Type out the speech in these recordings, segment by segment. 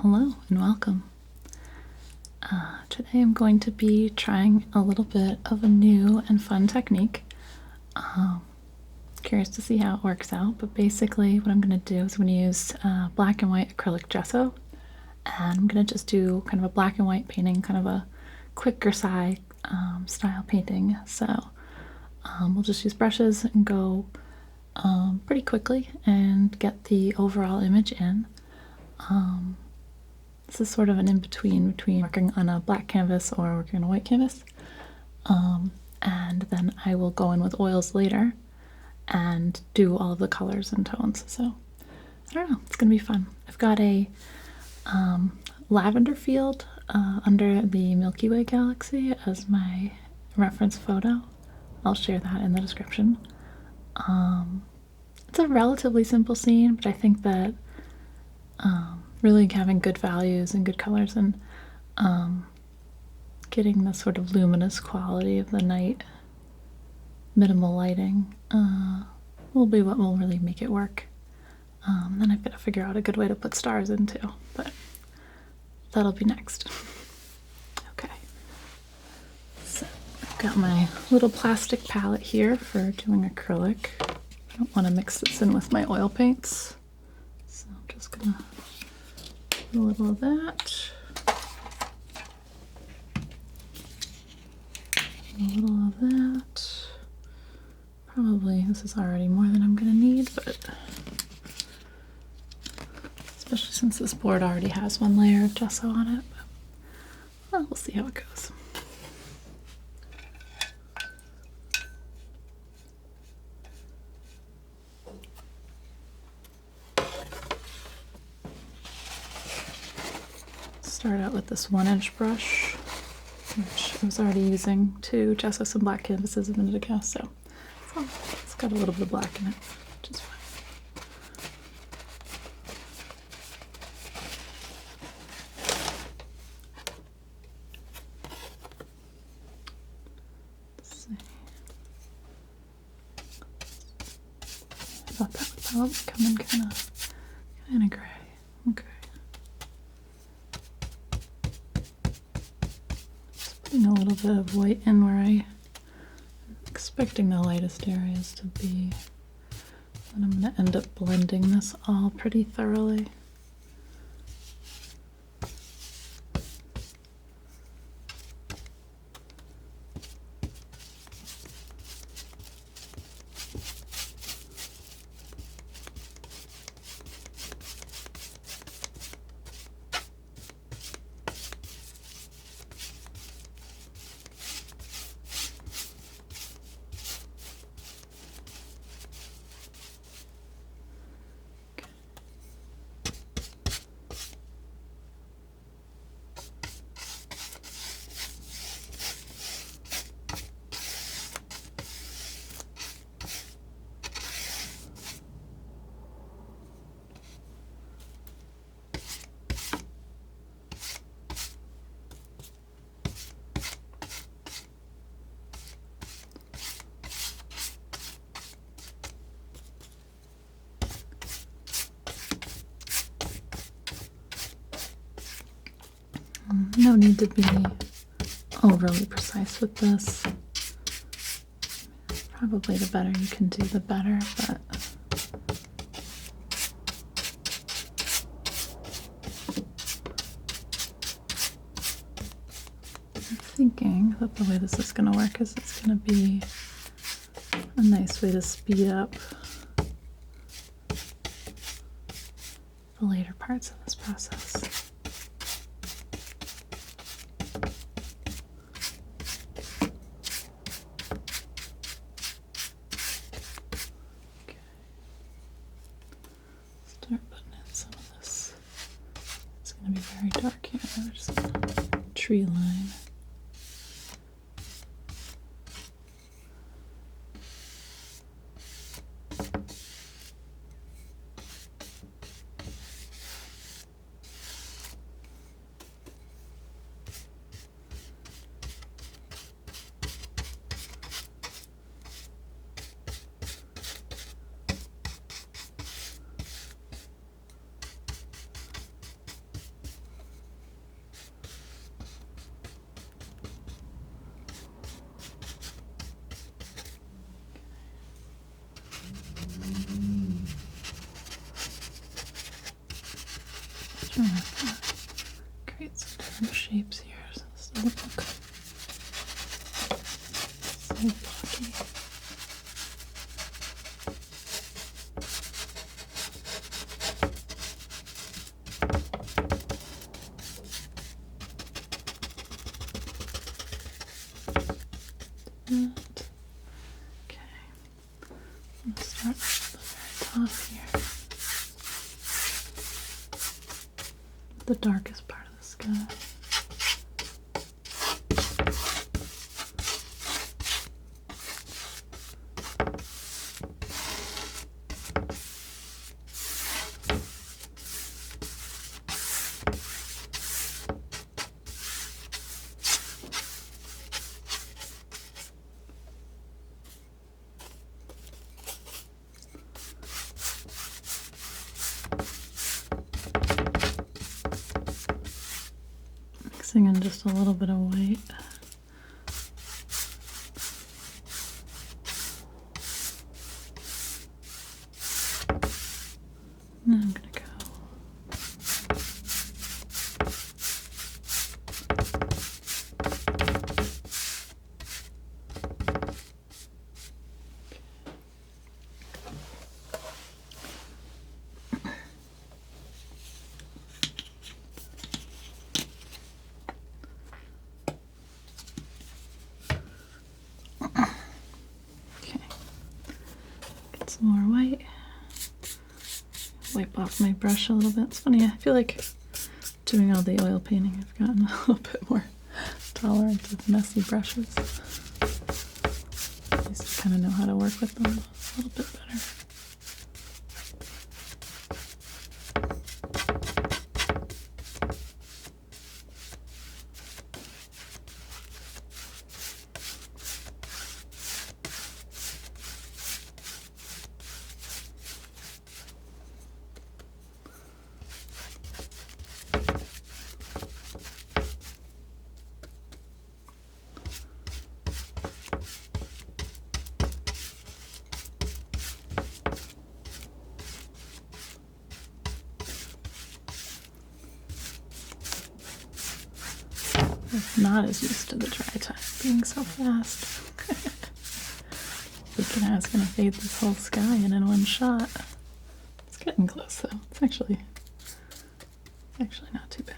Hello and welcome. Today I'm going to be trying a little bit of a new and fun technique. Curious to see how it works out, but basically what I'm going to do is I'm going to use black and white acrylic gesso, and I'm going to just do kind of a black and white painting, kind of a quick Gesso style painting. So we'll just use brushes and go pretty quickly and get the overall image in. This is sort of an in-between between working on a black canvas or working on a white canvas. And then I will go in with oils later and do all of the colors and tones. So I don't know, it's gonna be fun. I've got a lavender field under the Milky Way galaxy as my reference photo. I'll share that in the description. It's a relatively simple scene, but I think that really having good values and good colors and getting the sort of luminous quality of the night, minimal lighting, will be what will really make it work. Then I've got to figure out a good way to put stars in too, but that'll be next. Okay, so I've got my little plastic palette here for doing acrylic. I don't want to mix this in with my oil paints, so I'm just gonna a little of that, a little of that. Probably this is already more than I'm going to need, but especially since this board already has one layer of gesso on it. But, well, we'll see how it goes. Start out with this 1-inch brush, which I was already using to gesso some black canvases a minute ago, so it's got a little bit of black in it, which is fine. Let's see. I thought that would probably come in kind of gray. Okay. Putting a little bit of white in where I'm expecting the lightest areas to be. And I'm going to end up blending this all pretty thoroughly. No need to be overly precise with this. Probably the better you can do, the better, but I'm thinking that the way this is going to work is it's going to be a nice way to speed up the later parts of this process. Very dark here. There's a tree line. Create some different shapes here so this doesn't look so blocky. That. Okay. I'm gonna start at the very top here. The darkest part of the sky. Mixing in just a little bit of white. Now I'm gonna go. Okay. Get some more white. Wipe off my brush a little bit. It's funny, I feel like doing all the oil painting, I've gotten a little bit more tolerant of messy brushes. I used to kind of know how to work with them a little bit better. I'm not as used to the dry time being so fast. Thinking I was going to fade this whole sky in one shot. It's getting close though. It's actually not too bad.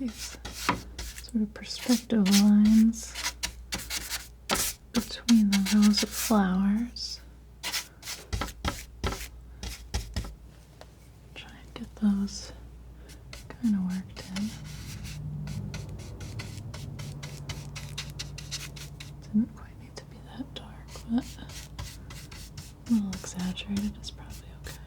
these sort of perspective lines between the rows of flowers. Try and get those kind of worked in. Didn't quite need to be that dark, but a little exaggerated is probably okay.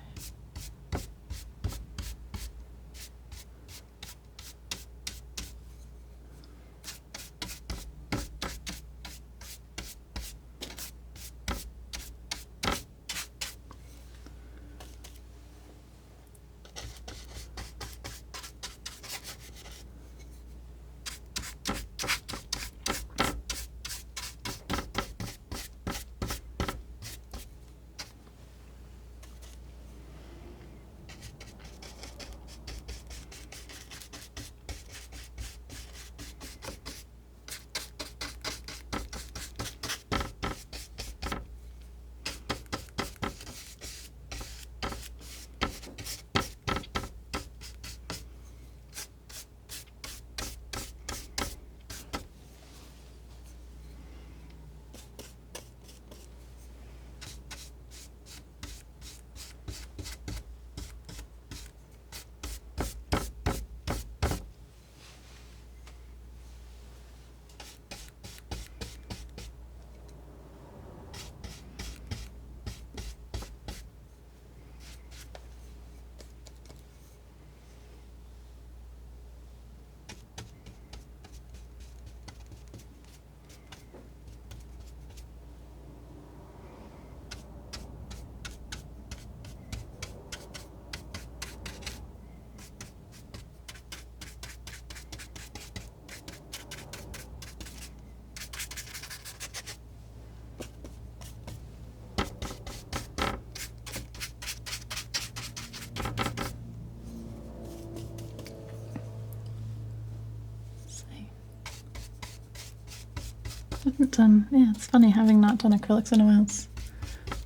Haven't done, yeah, it's funny having not done acrylics in a while. It's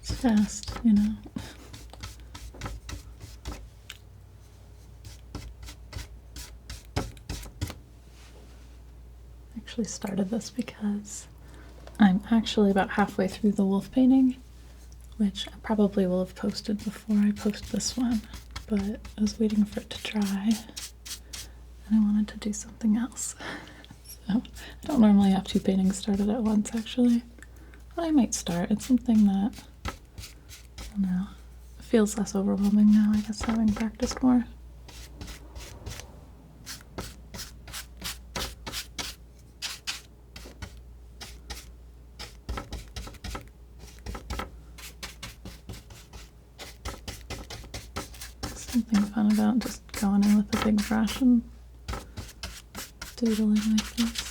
fast, you know. I actually started this because I'm actually about halfway through the wolf painting, which I probably will have posted before I post this one, but I was waiting for it to dry and I wanted to do something else. So I don't normally have two paintings started at once, actually, but I might start. It's something that, I don't know, it feels less overwhelming now, I guess, having practiced more. Something fun about just going in with a big brush and doodling like this.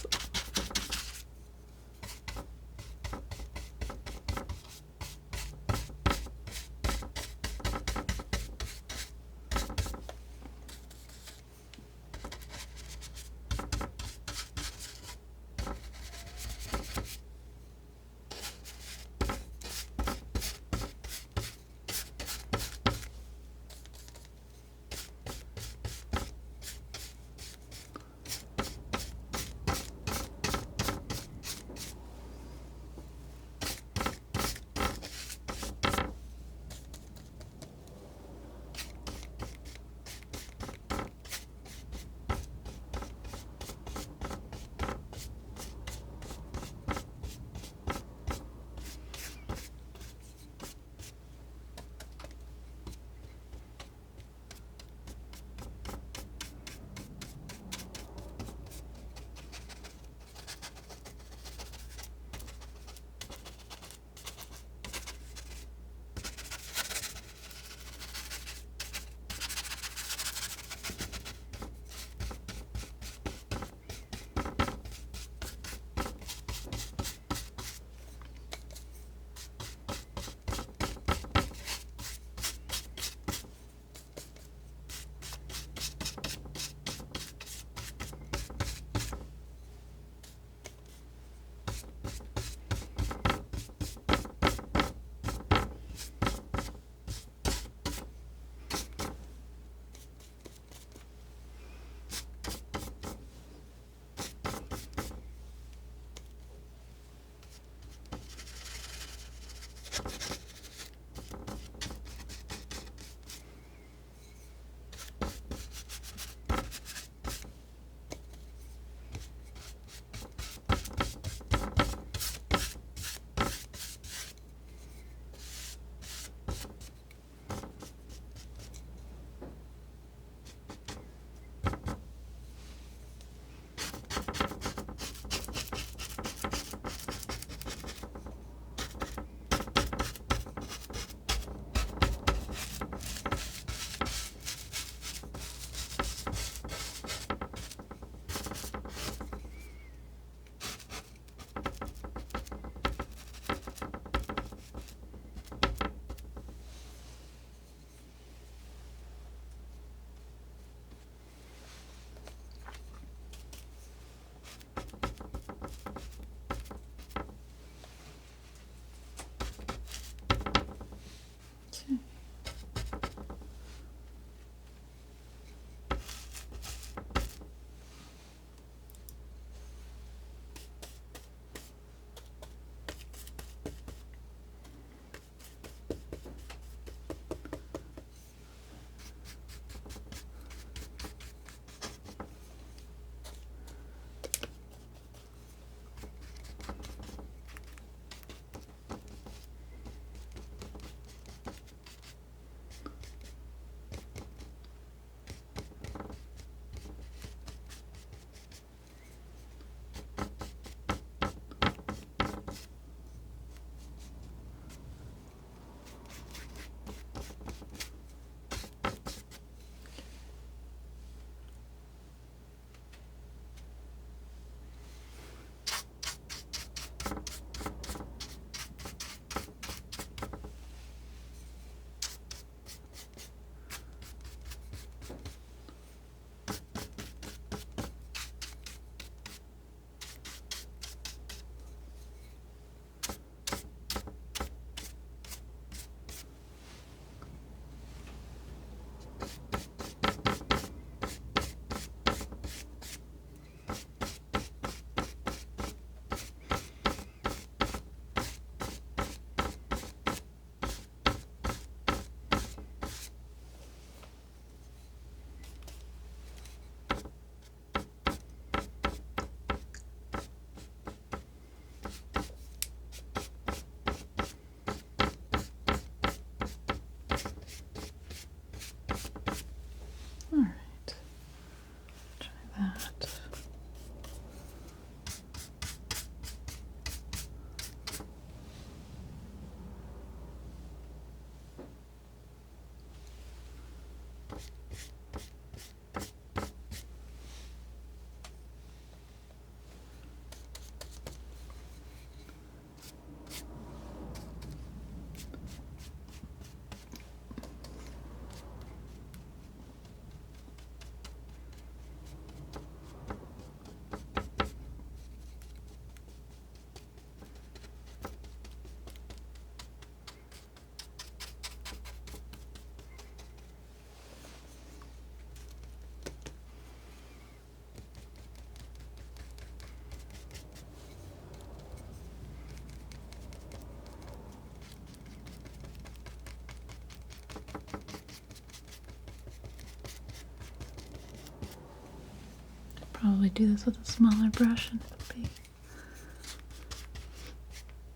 probably do this with a smaller brush and be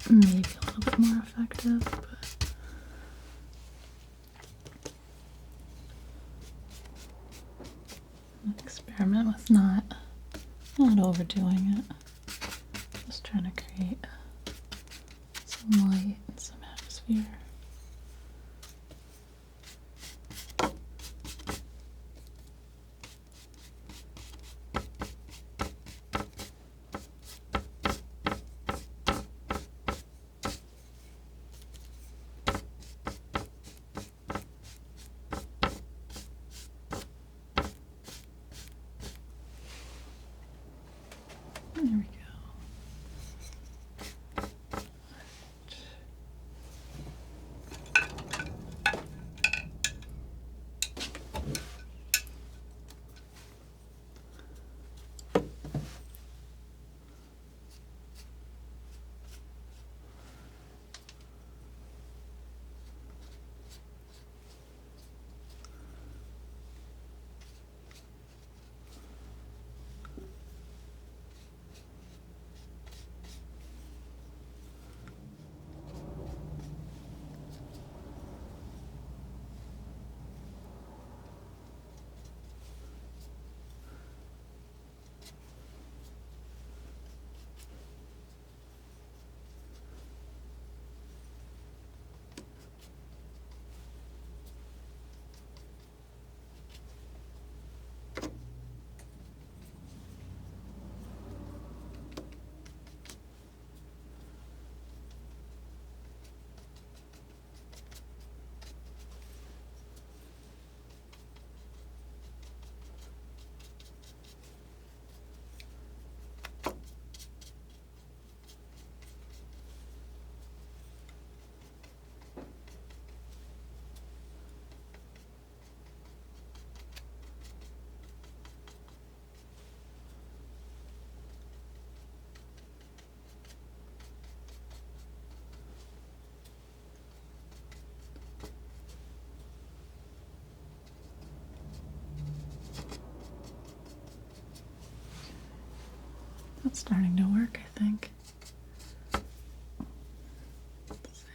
maybe a little bit more effective, but experiment with not overdoing it. Just trying to create some light and some atmosphere. There we go. That's starting to work, I think. Let's see.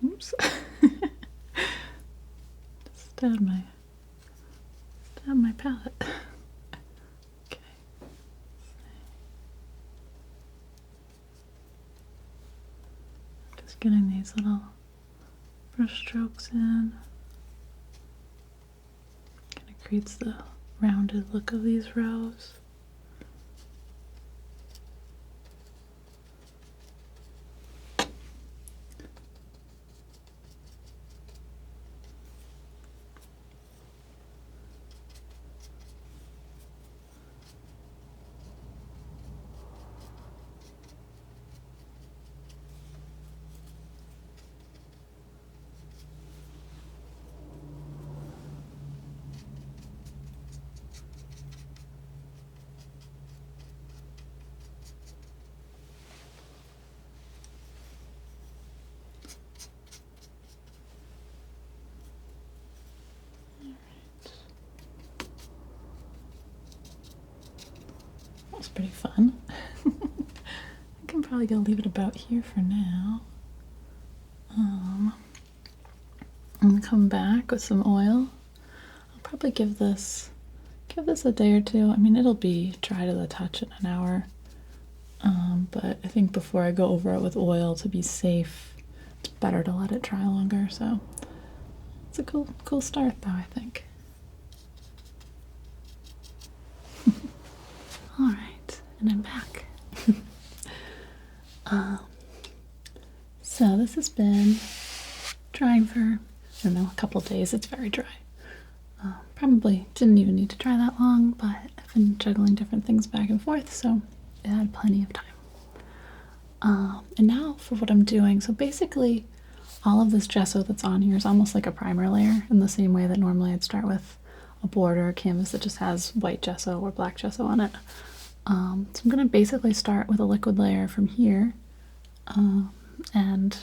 Oops. Stabbed my palette. Okay. Just getting these little brush strokes in. Kind of creates the rounded look of these rows. That's pretty fun. I think I'm probably gonna leave it about here for now. I'm gonna come back with some oil. I'll probably give this a day or two. I mean, it'll be dry to the touch in an hour. But I think before I go over it with oil, to be safe, it's better to let it dry longer. So it's a cool start, though, I think. All And I'm back. So this has been drying for, I don't know, a couple of days. It's very dry. Probably didn't even need to dry that long, but I've been juggling different things back and forth, so it had plenty of time. And now for what I'm doing. So basically, all of this gesso that's on here is almost like a primer layer, in the same way that normally I'd start with a board or a canvas that just has white gesso or black gesso on it. So I'm going to basically start with a liquid layer from here and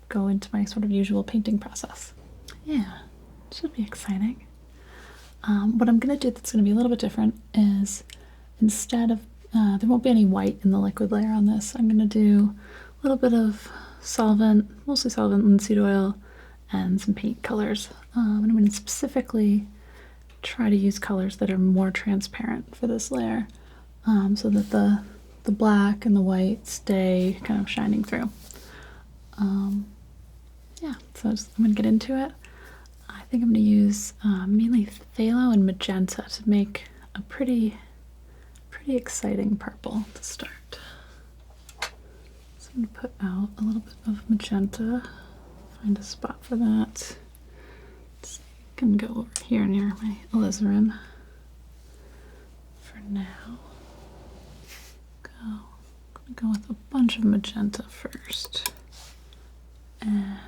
go into my sort of usual painting process. Yeah, should be exciting. What I'm going to do that's going to be a little bit different is, instead of, there won't be any white in the liquid layer on this, I'm going to do a little bit of solvent, mostly solvent, linseed oil, and some paint colors. And I'm going to specifically try to use colors that are more transparent for this layer, so that the black and the white stay kind of shining through. Yeah, so I'm going to get into it. I think I'm going to use mainly phthalo and magenta to make a pretty exciting purple to start. So I'm going to put out a little bit of magenta, find a spot for that. So I can go over here near my alizarin for now. I'm going to go with a bunch of magenta first, and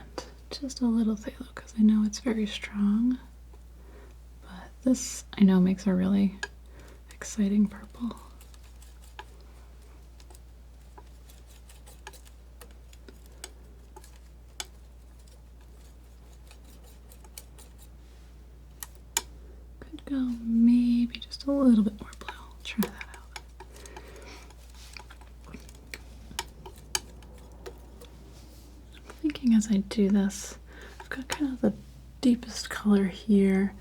just a little phthalo because I know it's very strong, but this I know makes a really exciting purple. Could go maybe just a little bit more blue. I'll try that out. I'm thinking as I do this, I've got kind of the deepest color here,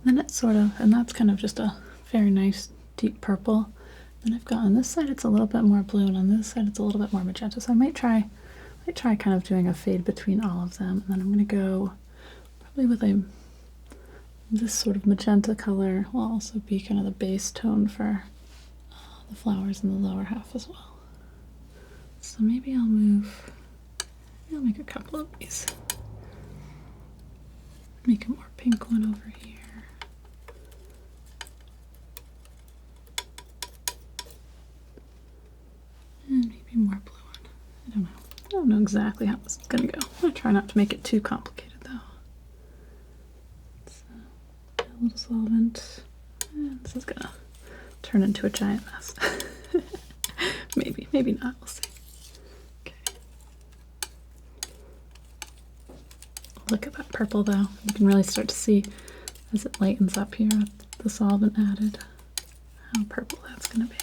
and then it's sort of, and that's kind of just a very nice deep purple. Then I've got on this side it's a little bit more blue, and on this side it's a little bit more magenta. So I might try kind of doing a fade between all of them, and then I'm going to go probably with this sort of magenta color will also be kind of the base tone for the flowers in the lower half as well. So maybe I'll make a couple of these. Make a more pink one over here. And maybe more blue one. I don't know. I don't know exactly how this is going to go. I'm going to try not to make it too complicated though. So, a little solvent. And this is going to turn into a giant mess. Maybe not. We'll see. Okay. Look at that purple though. You can really start to see as it lightens up here with the solvent added how purple that's going to be.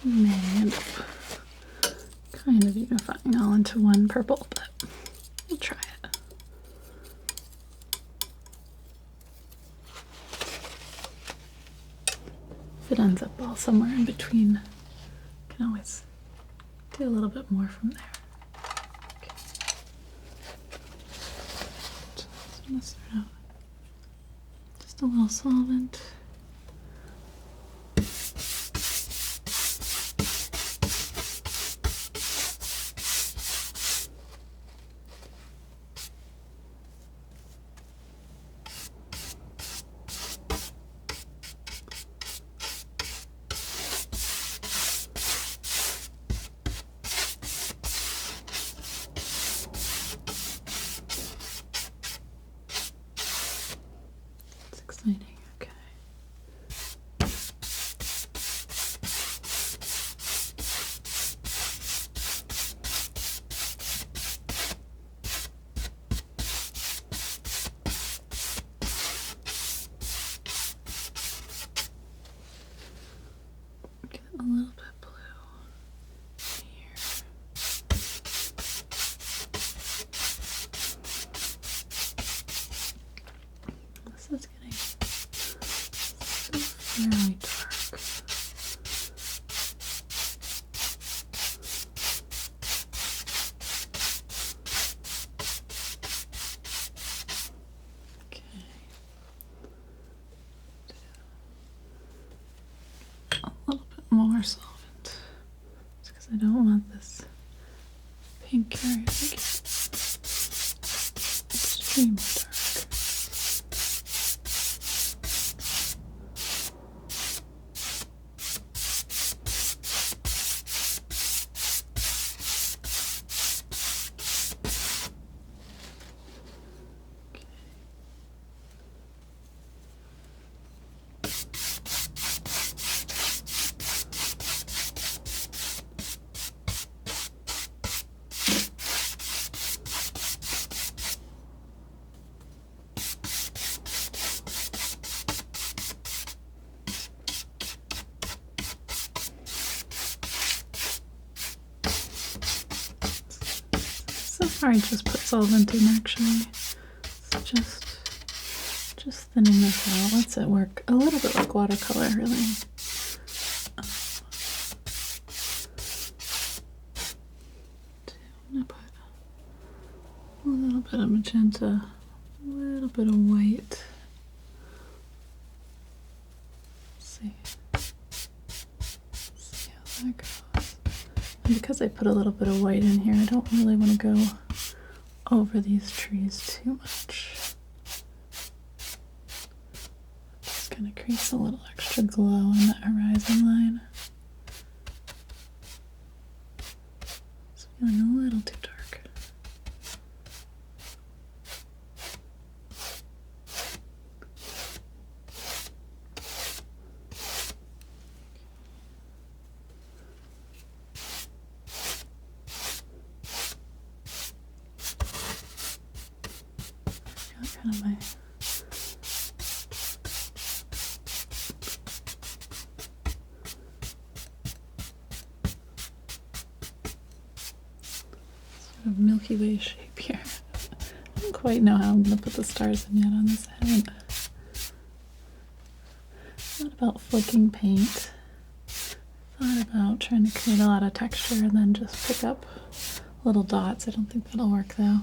May end up kind of unifying all into one purple, but we'll try it. If it ends up all somewhere in between, I can always do a little bit more from there. Okay. So I'm going to start out just a little solvent. Exciting, okay. Very dark. Okay. A little bit more solvent. Just because I don't want this pink area to get extremely dark. So far I just put solvent in actually. It's just thinning this out. Lets it work a little bit like watercolor really. I'm gonna put a little bit of magenta, a little bit of white. See how that goes. And because I put a little bit of white in here, I don't really want to go over these trees too much. Just kind of creates a little extra glow on that horizon line. It's feeling a little too dark. Kind of my sort of Milky Way shape here. I don't quite know how I'm going to put the stars in yet on this. I haven't thought about flicking paint. Thought about trying to create a lot of texture and then just pick up little dots. I don't think that'll work though.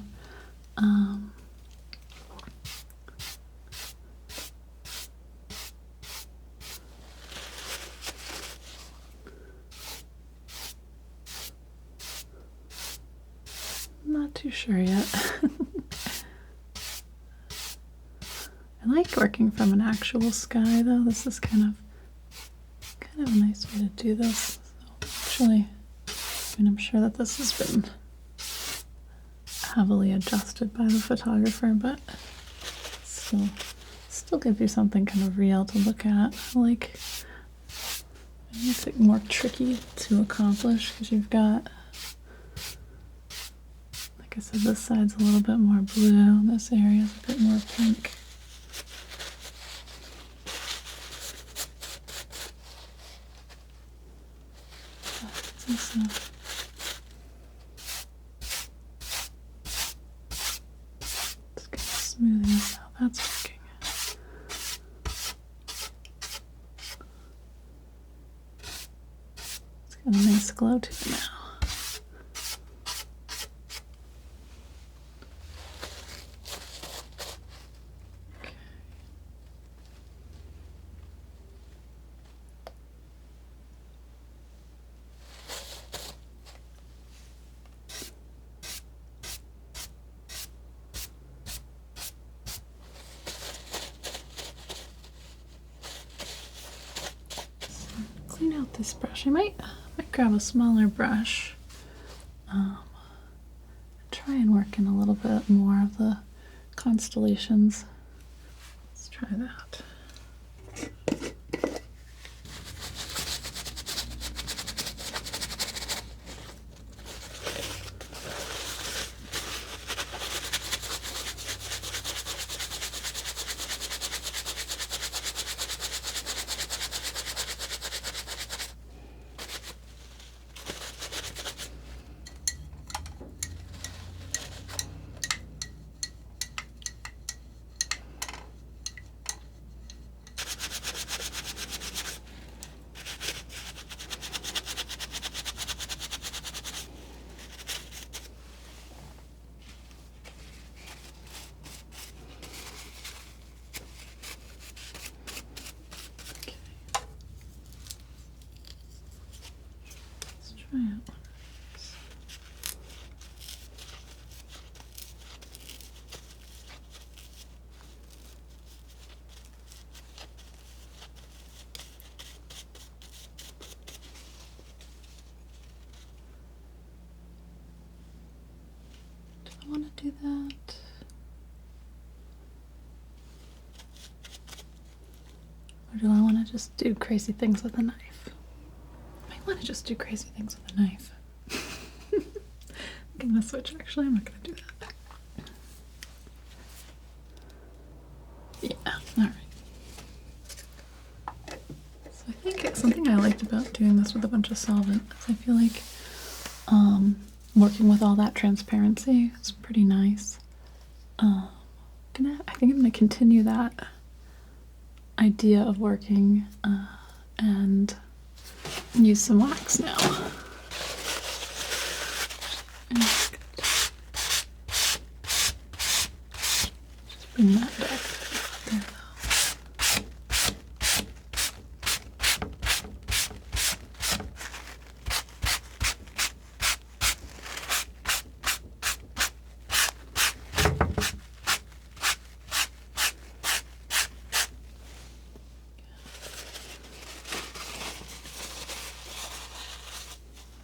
Not too sure yet. I like working from an actual sky though. This is kind of a nice way to do this. So actually, I mean, I'm sure that this has been heavily adjusted by the photographer, but still gives you something kind of real to look at. Like, it makes it more tricky to accomplish because you've got, like I said, this side's a little bit more blue, this area's a bit more pink. So, just gonna smooth this out. That's working. It's got a nice glow to it now. Clean out this brush. I might grab a smaller brush. Try and work in a little bit more of the constellations. Let's try that. to do that. Or do I want to just do crazy things with a knife? I might want to just do crazy things with a knife. I'm gonna switch, actually. I'm not gonna do that. Yeah, alright. So I think something I liked about doing this with a bunch of solvent is I feel like working with all that transparency is pretty nice. I think I'm gonna continue that idea of working and use some wax now. Just bring that back there though.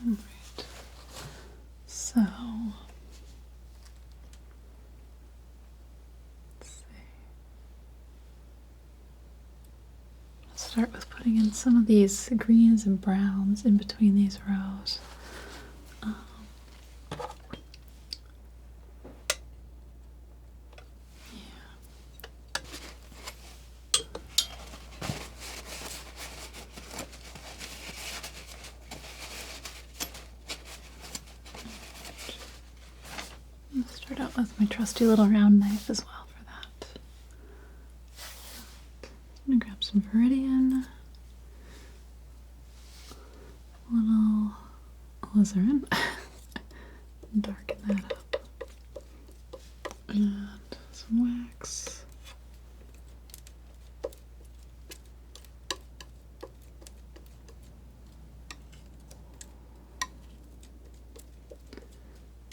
Alright. So let's see. I'll start with putting in some of these greens and browns in between these rows. I'll start out with my trusty little round knife as well for that. I'm gonna grab some Meridian, a little alizarin, darken that up, and some wax.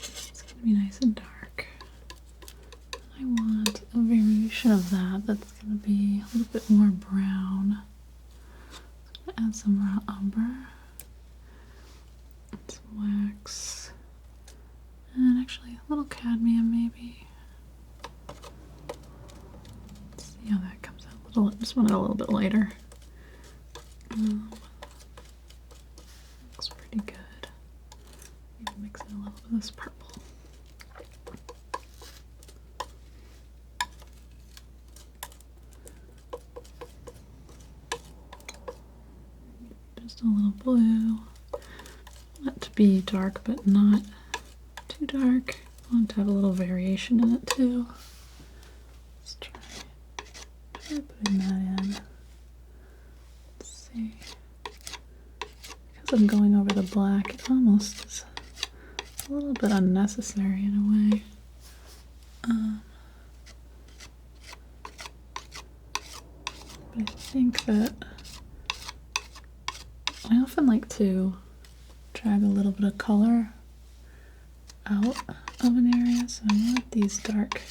It's gonna be nice and dark. I want a variation of that that's gonna be a little bit more brown. I'm gonna add some raw umber, some wax, and actually a little cadmium maybe. Let's see how that comes out. Just want it a little bit lighter. Looks pretty good. Maybe mix in a little bit of this purple. Just a little blue. Want to be dark, but not too dark. I want to have a little variation in it too. Let's try putting that in. Let's see. Because I'm going over the black, it almost is a little bit unnecessary in a way. But I think that I often like to drag a little bit of color out of an area, so I want these dark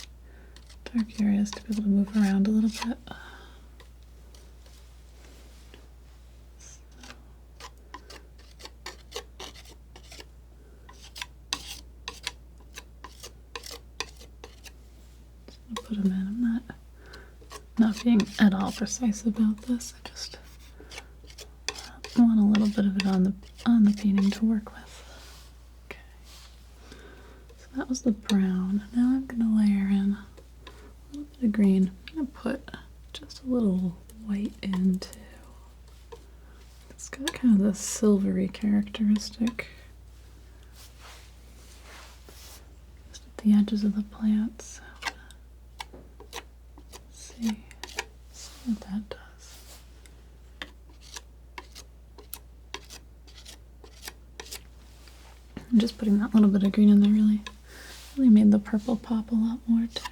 areas to be able to move around a little bit. Just put them in. I'm not being at all precise about this. I just want a little bit of it on the painting to work with. Okay. So that was the brown. Now I'm gonna layer in a little bit of green. I'm gonna put just a little white in too. It's got kind of this silvery characteristic. Just at the edges of the plants. See what that does. I'm just putting that little bit of green in there really made the purple pop a lot more too.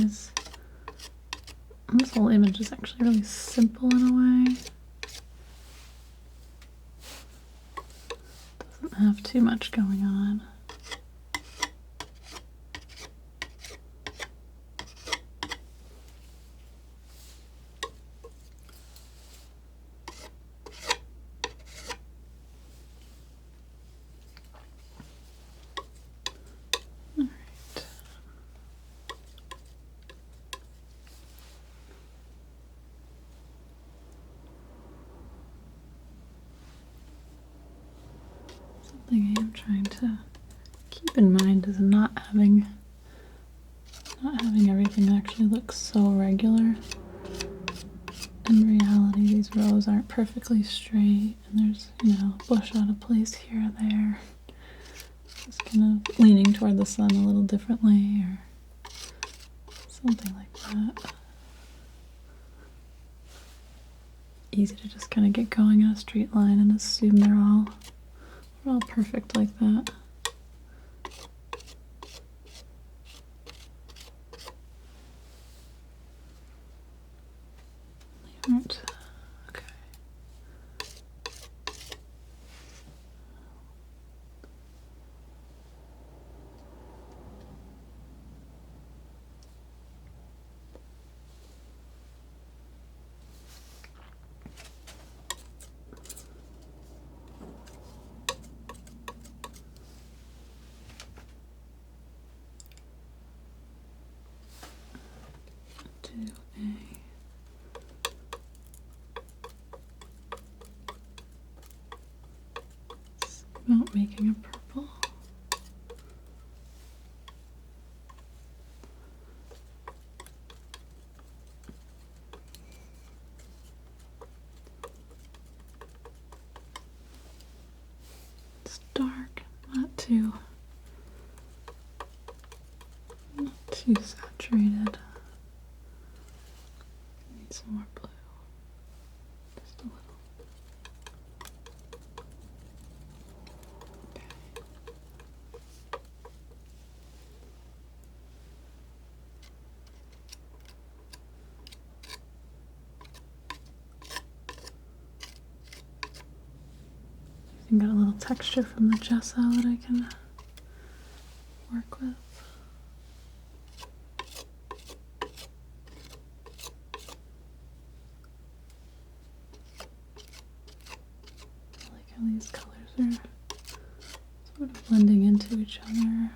these. And this whole image is actually really simple in a way. Doesn't have too much going on. Something I am trying to keep in mind is not having everything actually look so regular. In reality, these rows aren't perfectly straight, and there's, you know, a bush out of place here or there. Just kind of leaning toward the sun a little differently, or something like that. Easy to just kind of get going in a straight line and assume they're all perfect like that. They aren't. Okay. About making a purple. It's dark, not too saturated. Need some more blue. Just a little. Got a little texture from the gesso that I can work with. I like how these colors are sort of blending into each other.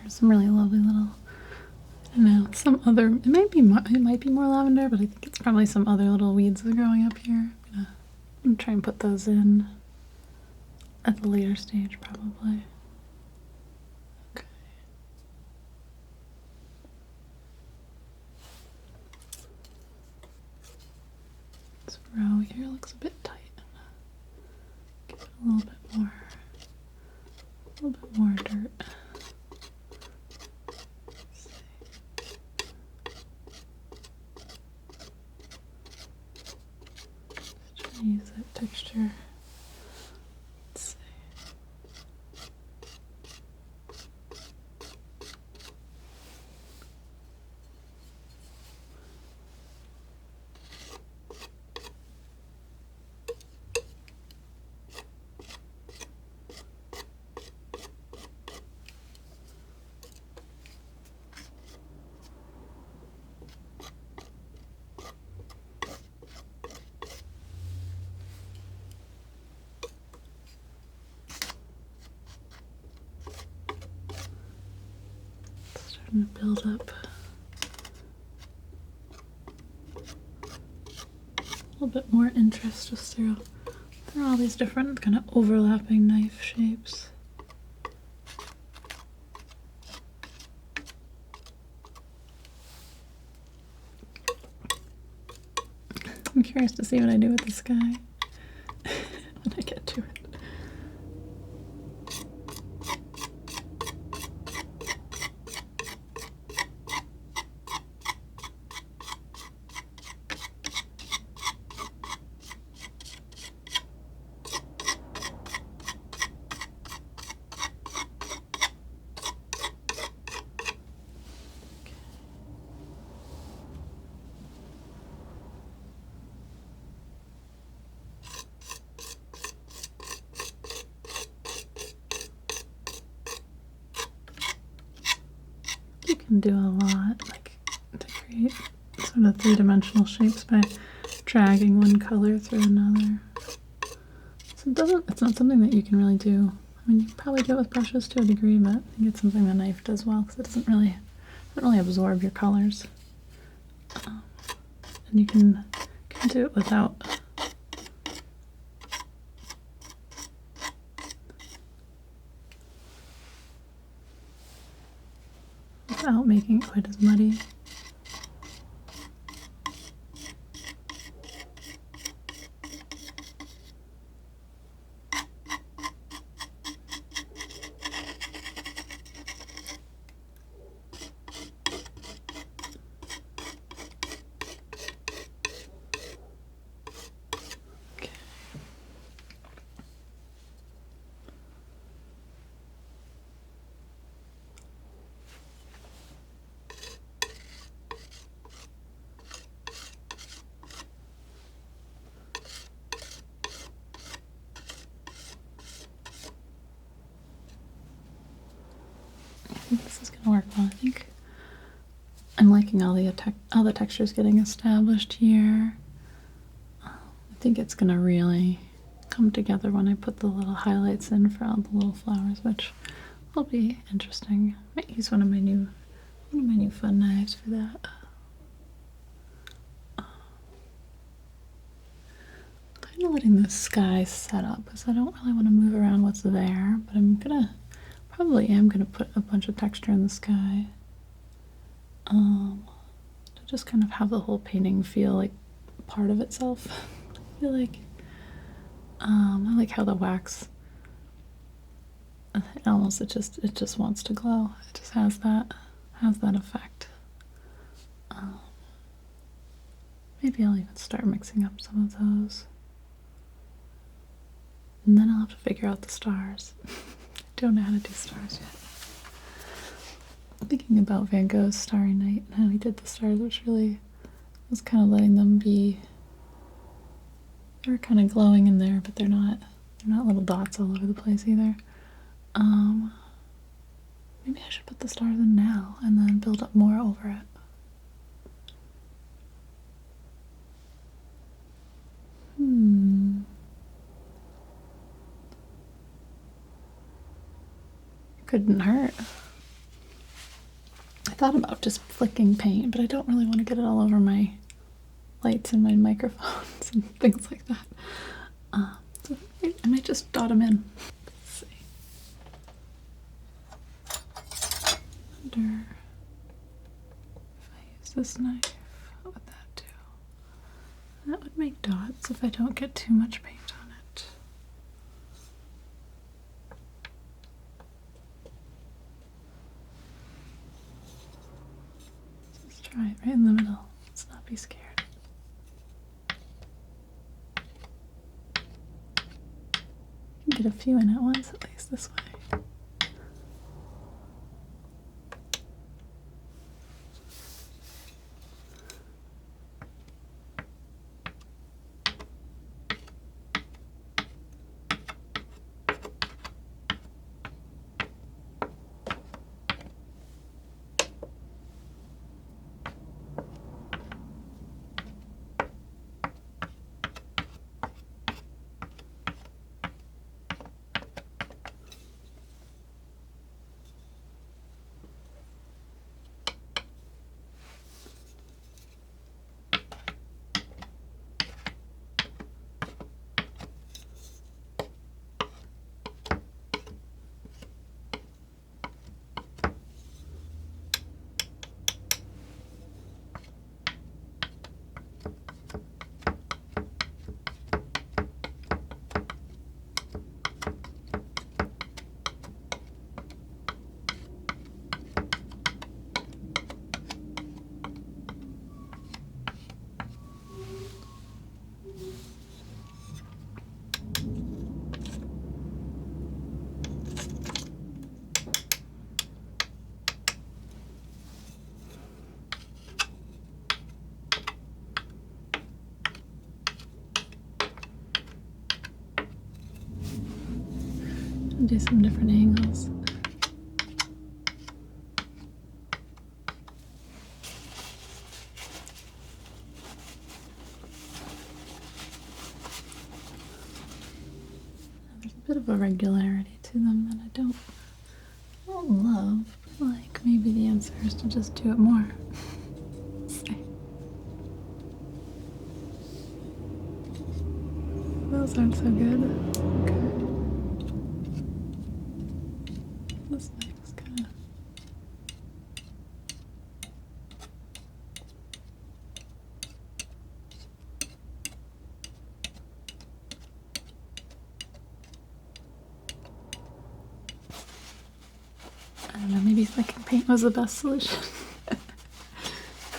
There's some really lovely little, I don't know, some other, it might be more lavender, but I think it's probably some other little weeds that are growing up here. I'm gonna try and put those in at the later stage, probably. Okay. row here looks a bit tight. Give it a little bit more dirt. Just trying to use that texture. Let's see. Starting to build up a little bit more interest just through all these different kind of overlapping knife shapes. I'm curious to see what I do with the sky when I get to it. You can do a lot, like to create sort of three-dimensional shapes by dragging one color through another. So it's not something that you can really do. I mean, you can probably do it with brushes to a degree, but I think it's something the knife does well because it doesn't really absorb your colors. And you can do it without making it quite as muddy. I think this is going to work well. I think I'm liking all the textures getting established here. I think it's going to really come together when I put the little highlights in for all the little flowers, which will be interesting. I might use one of my new fun knives for that. Kind of letting the sky set up because I don't really want to move around what's there, but probably am gonna put a bunch of texture in the sky to just kind of have the whole painting feel like part of itself. I feel like I like how the wax it just wants to glow. It just has that effect. Maybe I'll even start mixing up some of those, and then I'll have to figure out the stars. Don't know how to do stars yet. I'm thinking about Van Gogh's Starry Night and how he did the stars, which really was kind of letting them be. They're kind of glowing in there, but they're not little dots all over the place either. Maybe I should put the stars in now and then build up more over it. Couldn't hurt. I thought about just flicking paint, but I don't really want to get it all over my lights and my microphones and things like that. So I might just dot them in. Let's see. If I use this knife, what would that do? That would make dots if I don't get too much paint on it. Let's try it right in the middle. Let's not be scared. Get a few in at once, at least this way. Do some different angles. There's a bit of a regularity to them that I don't love. Like maybe the answer is to just do it more. See. Those aren't so good. Okay. This thing's kind of. I don't know, maybe flicking paint was the best solution.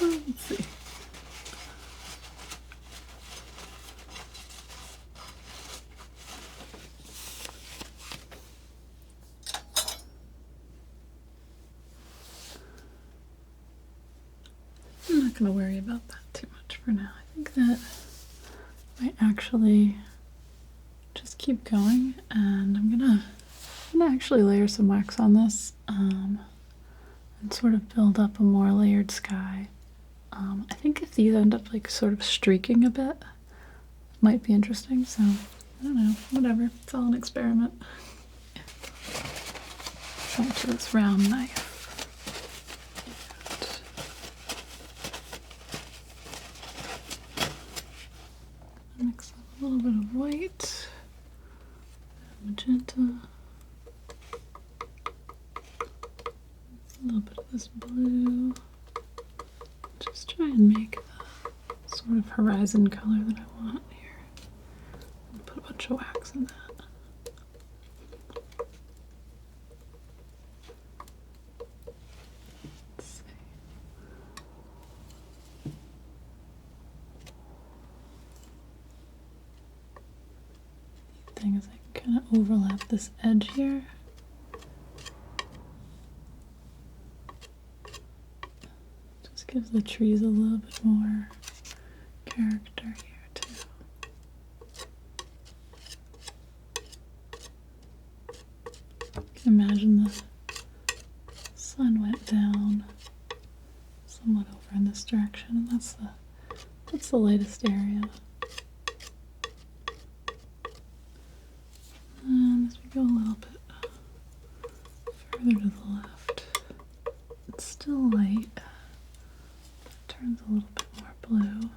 Let's see. I'm not going to worry about that too much for now. I think that might actually just keep going, and I'm gonna actually layer some wax on this and sort of build up a more layered sky. I think if these end up like sort of streaking a bit, it might be interesting. So I don't know, whatever. It's all an experiment. Try to this round knife. Mix up a little bit of white, magenta, a little bit of this blue. Just try and make the sort of horizon color that I want here. And put a bunch of wax in that. Let's see. The thing is I can kind of overlap this edge here. Just gives the trees a little bit more character here too. You can imagine the sun went down somewhat over in this direction, and that's the lightest area. And as we go a little bit further to the left, it's still light, but it turns a little bit more blue.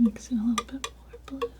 Mix in a little bit more blue.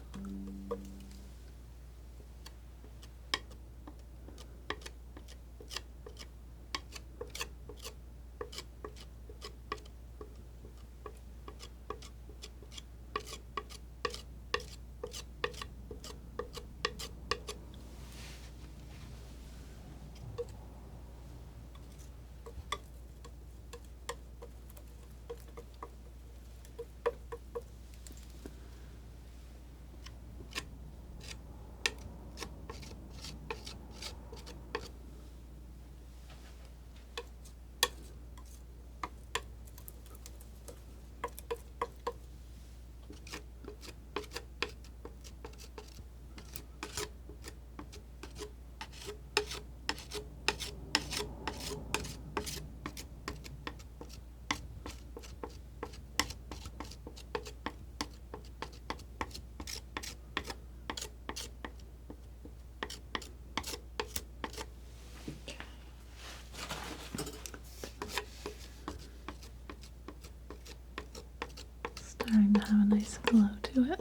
Starting to have a nice glow to it.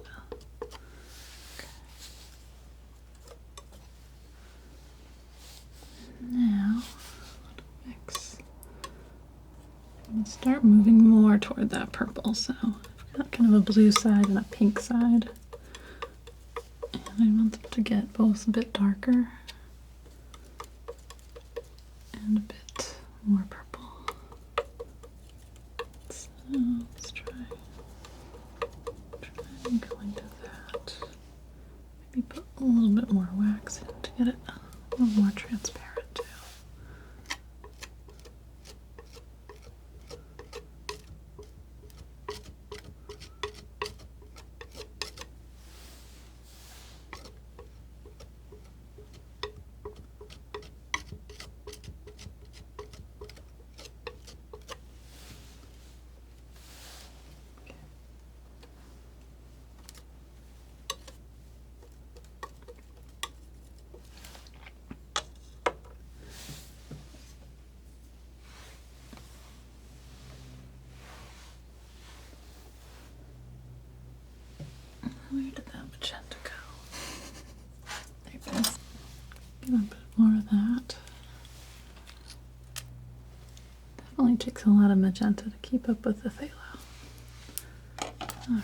Now, mix. I'm going to start moving more toward that purple. So I've got kind of a blue side and a pink side. And I want them to get both a bit darker and a bit more purple. So let's try and go into that. Maybe put a little bit more wax in to get it a little more transparent too. Where did that magenta go? There it is. Get a bit more of that. Definitely takes a lot of magenta to keep up with the phthalo. Alright.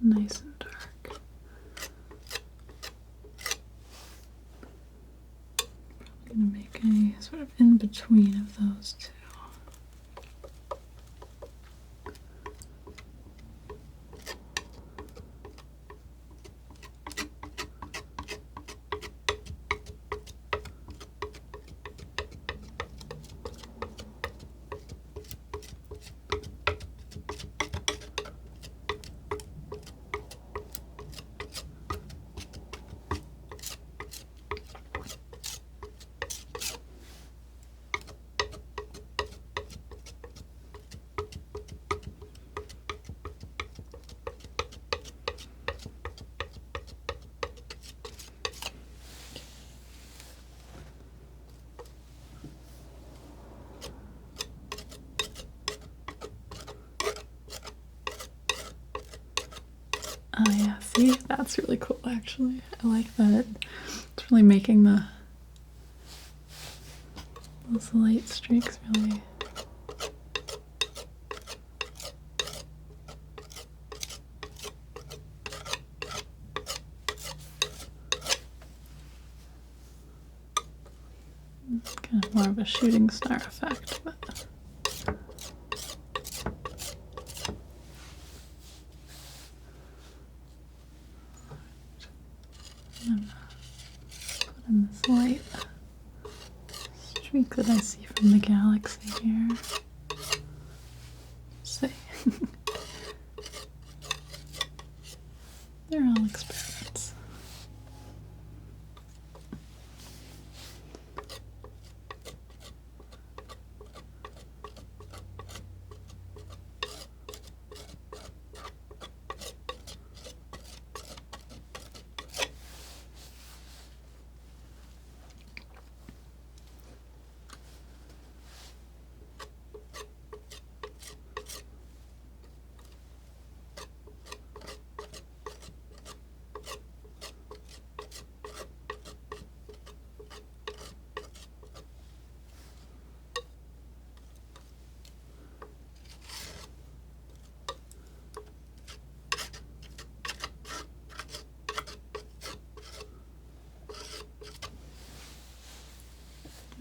Nice and dark. Probably going to make a sort of in between of those two. Oh yeah, see, that's really cool actually. I like that. It's really making those light streaks really. Kind of more of a shooting star effect, but put in this light streak that I see from the galaxy here. They're all experiments.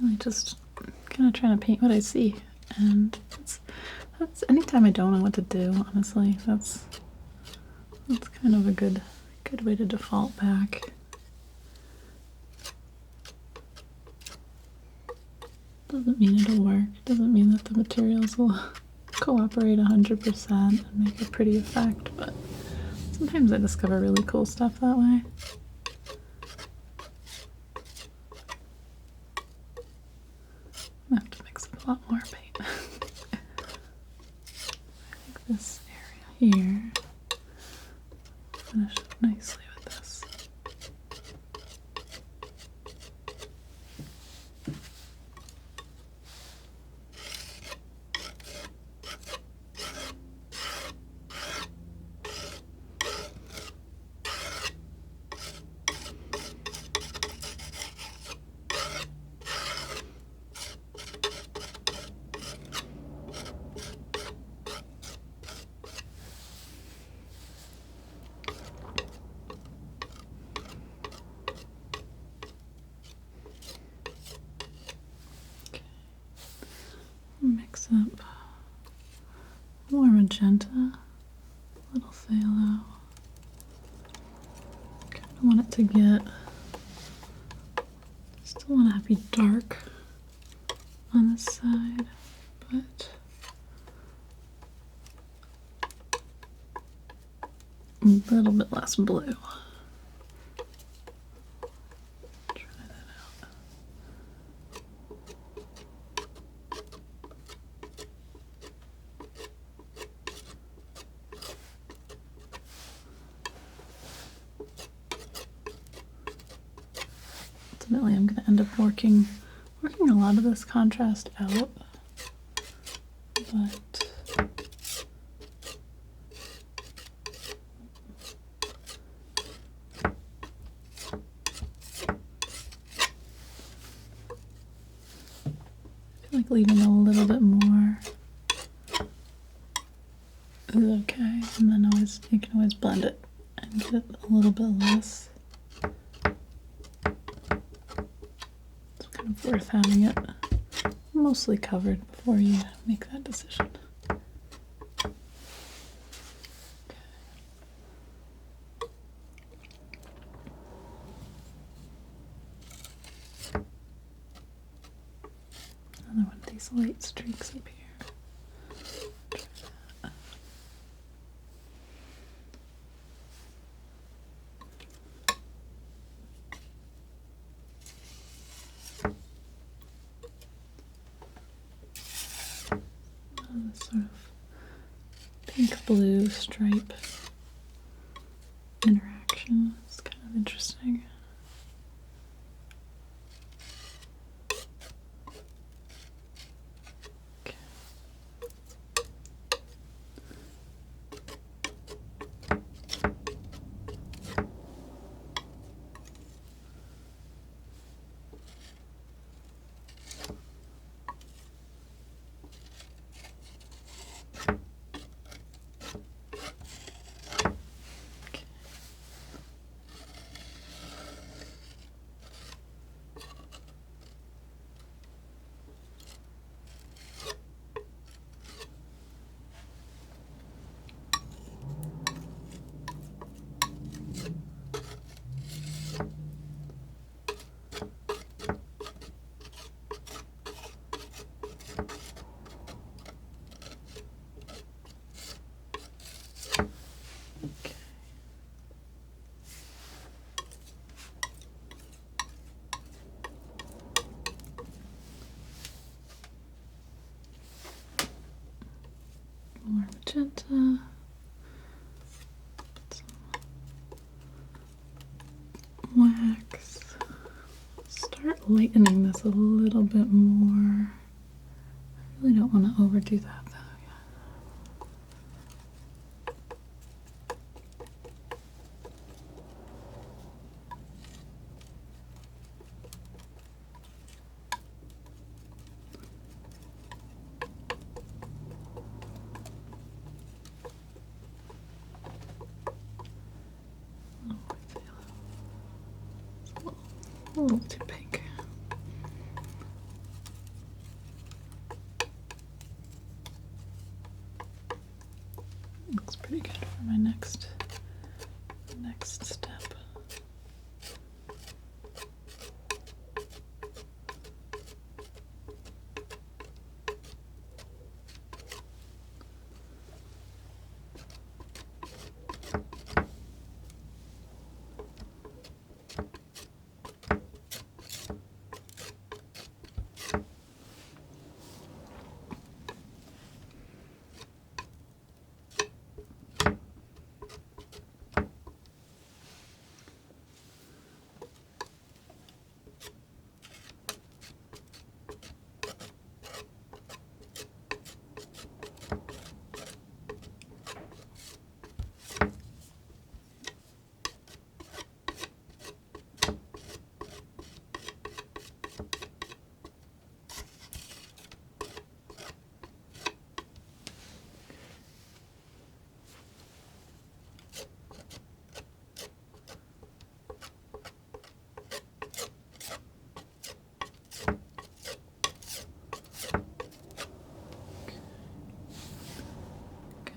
Really just kind of trying to paint what I see, and that's anytime I don't know what to do, honestly, that's kind of a good way to default back. Doesn't mean it'll work, doesn't mean that the materials will cooperate 100% and make a pretty effect, but sometimes I discover really cool stuff that way. I have to mix up a lot more paint. I think this area here finish up nicely with this. Mix up more magenta, a little phthalo. Kind of want it to get, still want to be dark on this side, but a little bit less blue. Try that out. Ultimately, I'm going to end up working a lot of this contrast out, but I feel like leaving a little bit more is okay, and then you can always blend it and get it a little bit less. It's kind of worth having it mostly covered before you make that decision. Another one of these light streaks up here. This sort of pink-blue stripe interaction is kind of interesting. Okay. wax. Start lightening this a little bit more. I really don't want to overdo that though. A little too pink. Looks pretty good for my next step.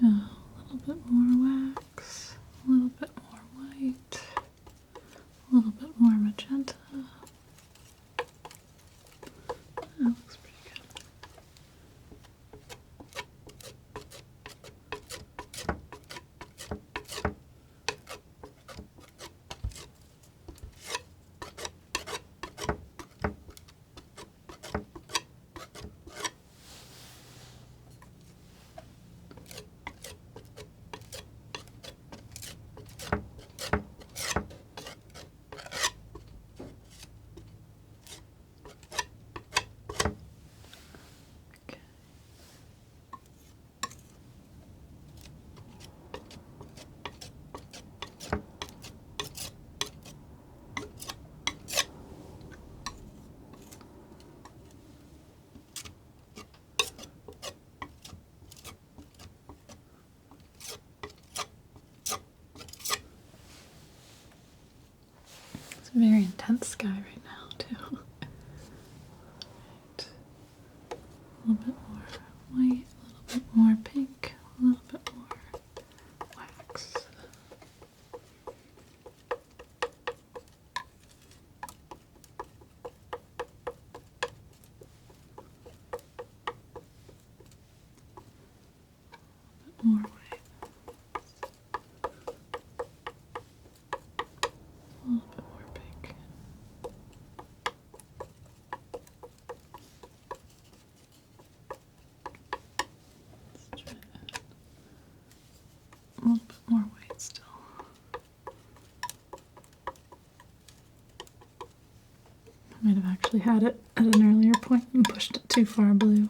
A little bit more wax, a little bit more white, a little bit more magenta. That looks pretty good. It's a very intense sky right now, too. Right. A little bit more white, a little bit more pink, a little bit more wax. A bit more white. A little bit more pink. Let's try that. A little bit more white still. I might have actually had it at an earlier point and pushed it too far blue.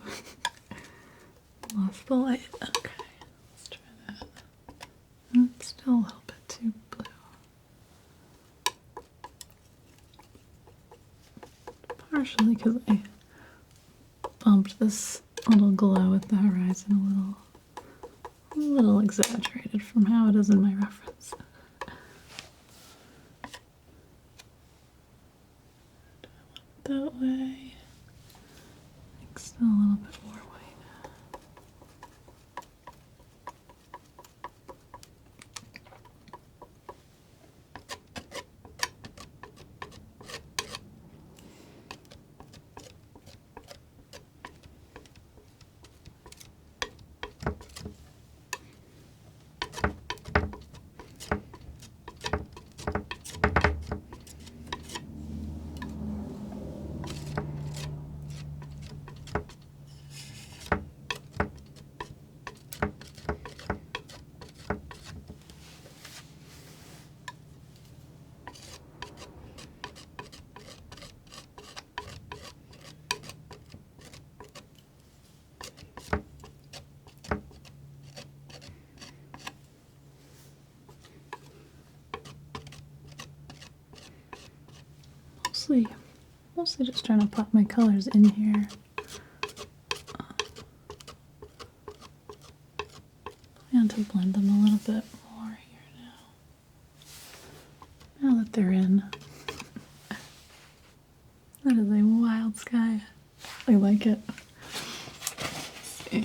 Lost the light. Okay, let's try that. It's still a little bit too blue. Partially because I bumped this little glow with the horizon a little exaggerated from how it is in my reference. Do I want it that way? I think still a little bit more white. mostly just trying to pop my colors in here. And to blend them a little bit more here now. Now that they're in. That is a wild sky. I like it. Let's see.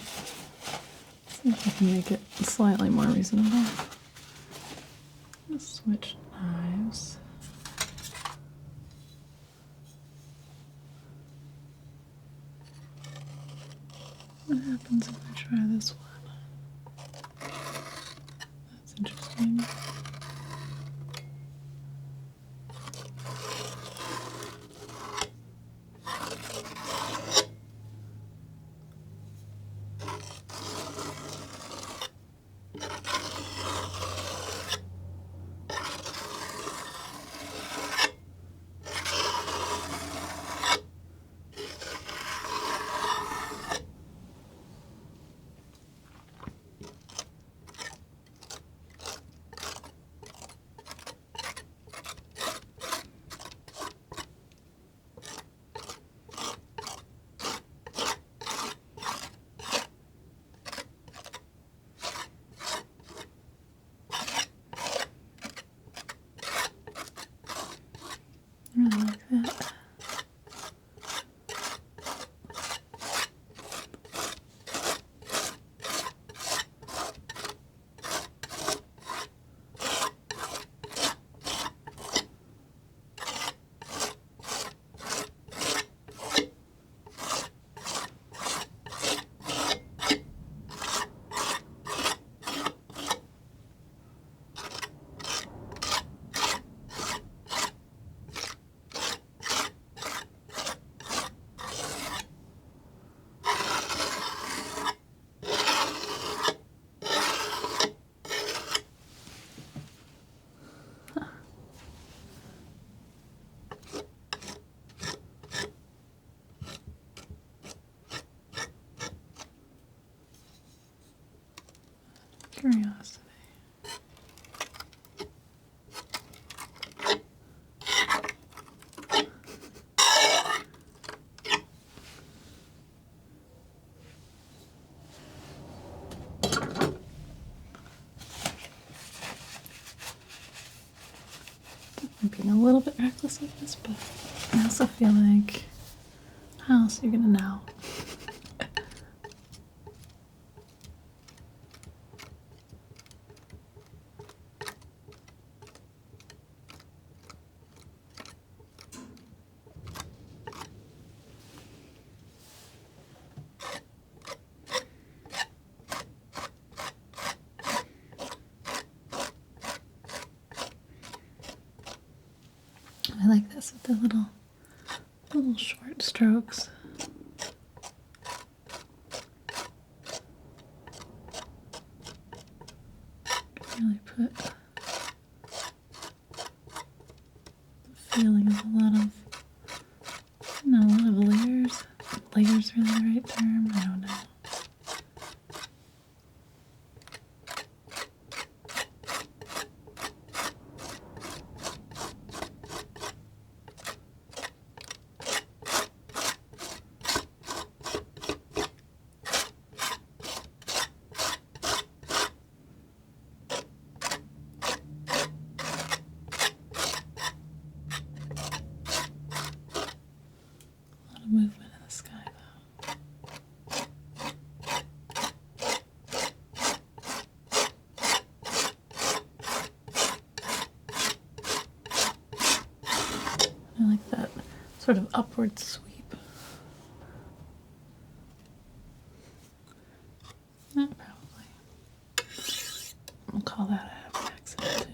See if I can make it slightly more reasonable. Let's switch knives. What happens if I try this one? That's interesting. I really like that. Curiosity. I'm being a little bit reckless with this, but I also feel like, how else are you gonna know? I like this with the little short strokes. Really put the feeling of a lot of layers. Layers really the right term? I don't know. Movement in the sky, though. I like that sort of upward sweep. Probably. We'll call that a happy accident, too.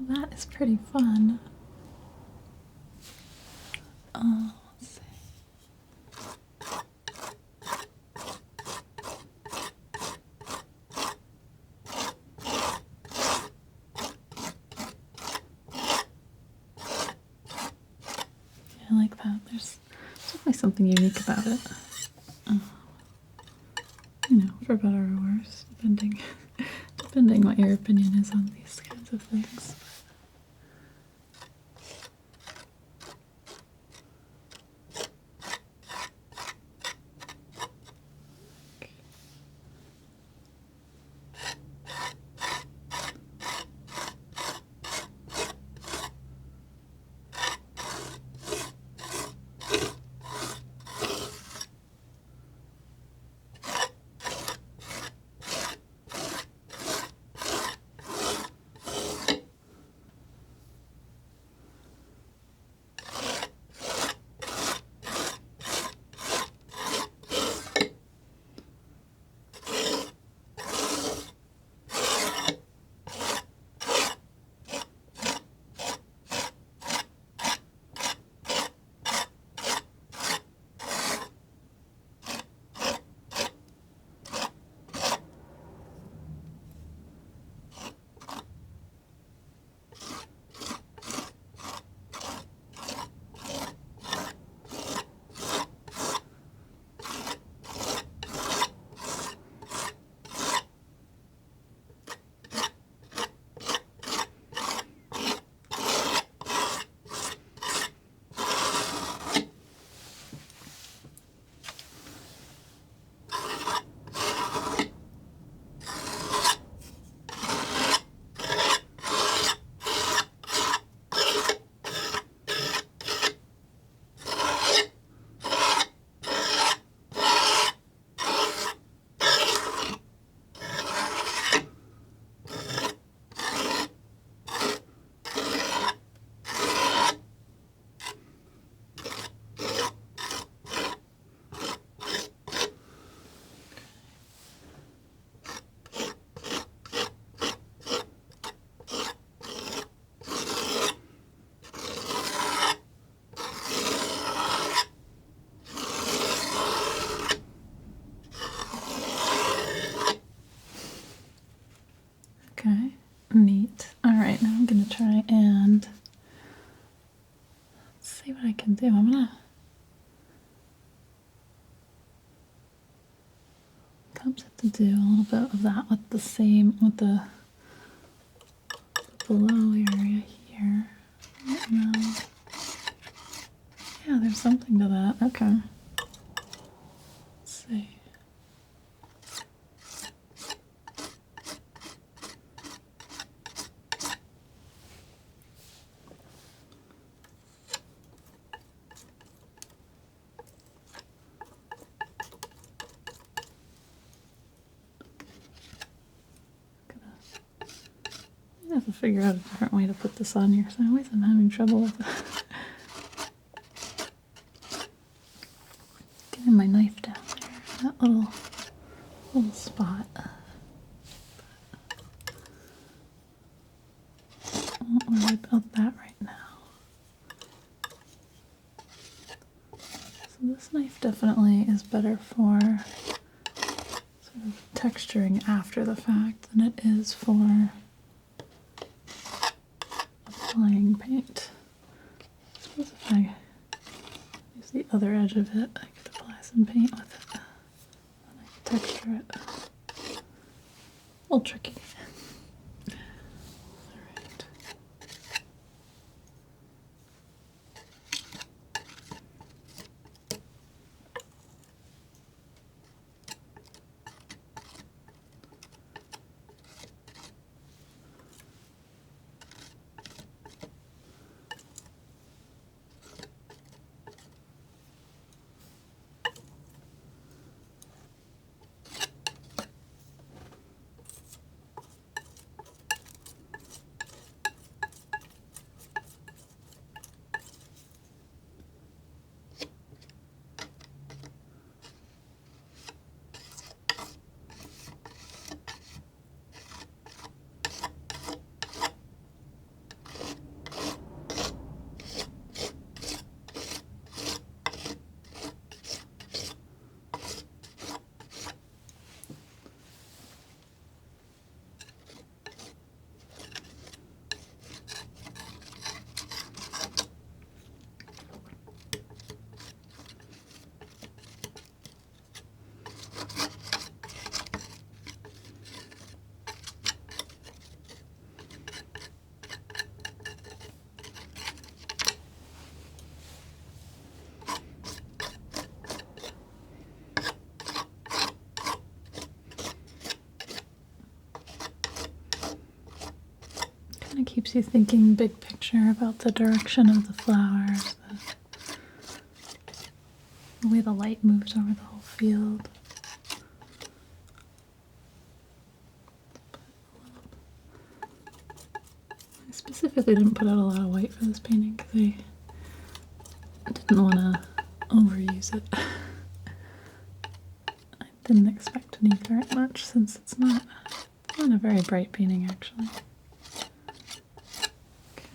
That is pretty fun. Let's see. I like that. There's definitely something unique about it. You know, for better or worse, depending what your opinion is on these kinds of things. Okay, neat. All right, now I'm gonna try and see what I can do. I'm gonna tempted to do a little bit of that with the below area here. No. Yeah, there's something to that. Okay. Let's see. I have to figure out a different way to put this on here, so I always am having trouble with getting my knife down there. That little spot. I won't worry about that right now. So this knife definitely is better for sort of texturing after the fact than it is for applying paint. I suppose if I use the other edge of it, I could apply some paint with it. And I can texture it. A little tricky. Alright. kind of keeps you thinking big picture about the direction of the flowers, the way the light moves over the whole field. I specifically didn't put out a lot of white for this painting because I didn't want to overuse it. I didn't expect to need very much since it's not a very bright painting actually. Okay.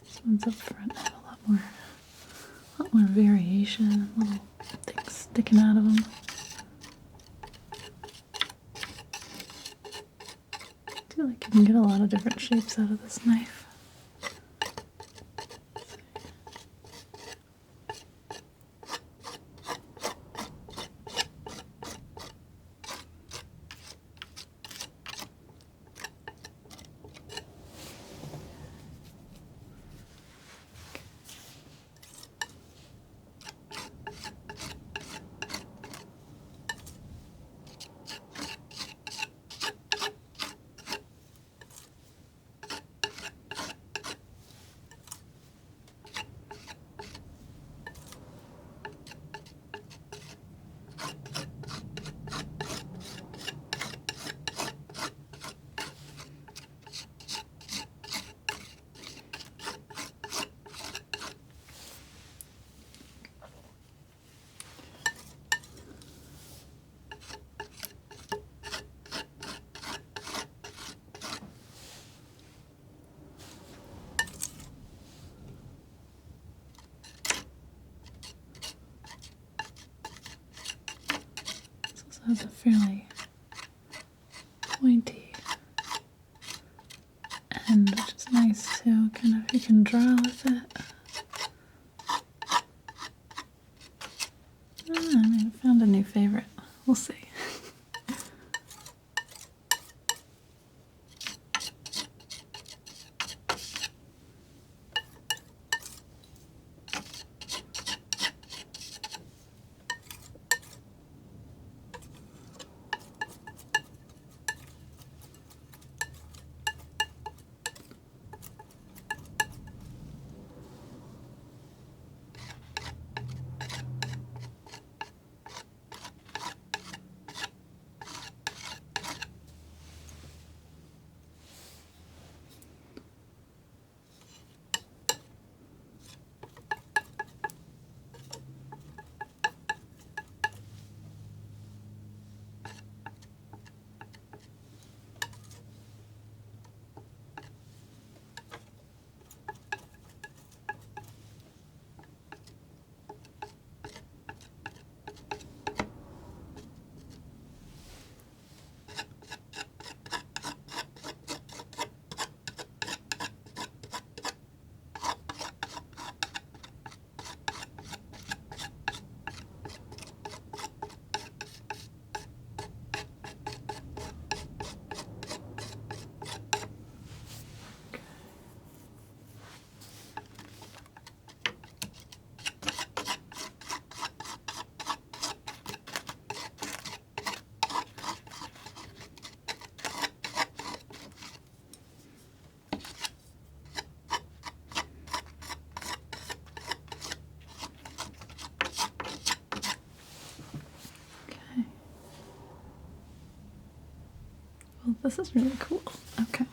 This one's up front, had a lot more variation, little things sticking out of them. I feel like you can get a lot of different shapes out of this knife. Has a fairly pointy end, which is nice too. Kind of, you can draw with it. I found a new favorite. We'll see. Well, this is really cool. Okay.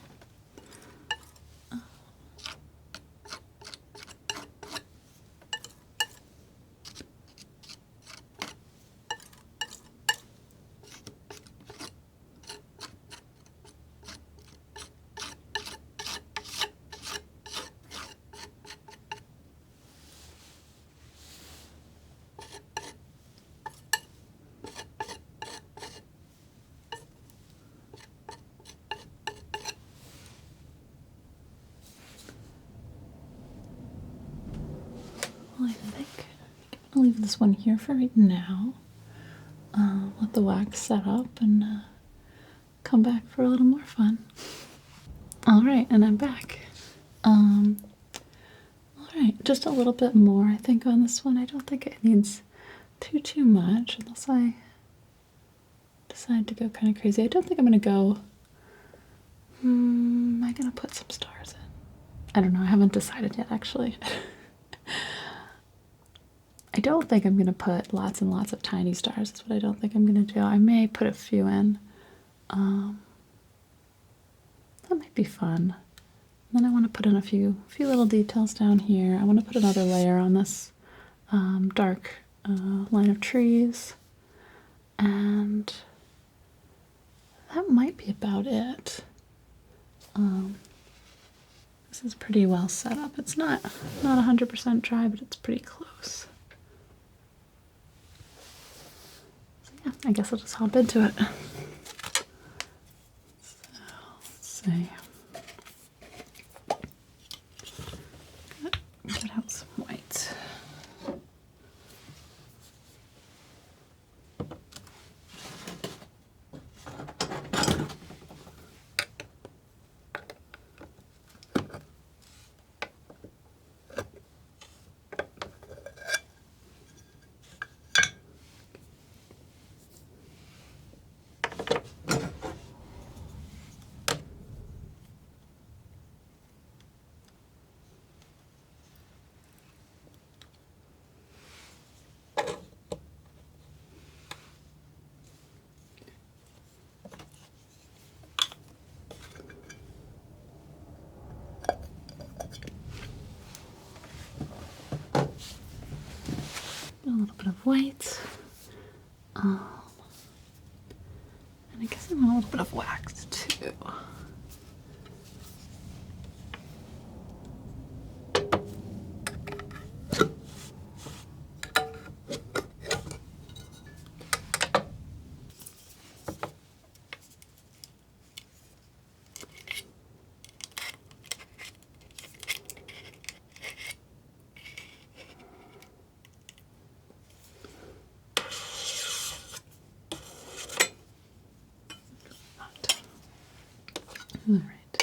Well, I think I'll leave this one here for right now. Let the wax set up and come back for a little more fun. Alright, and I'm back. Alright, just a little bit more, I think, on this one. I don't think it needs too much unless I decide to go kind of crazy. I don't think I'm going to go... am I going to put some stars in? I don't know. I haven't decided yet, actually. I don't think I'm going to put lots and lots of tiny stars. That's what I don't think I'm going to do. I may put a few in. That might be fun. And then I want to put in a few little details down here. I want to put another layer on this dark line of trees. And that might be about it. This is pretty well set up. It's not 100% dry, but it's pretty close. So yeah, I guess I'll just hop into it. So let's see. Get out some white. A little bit of white. And I guess I want a little bit of wax too. All right.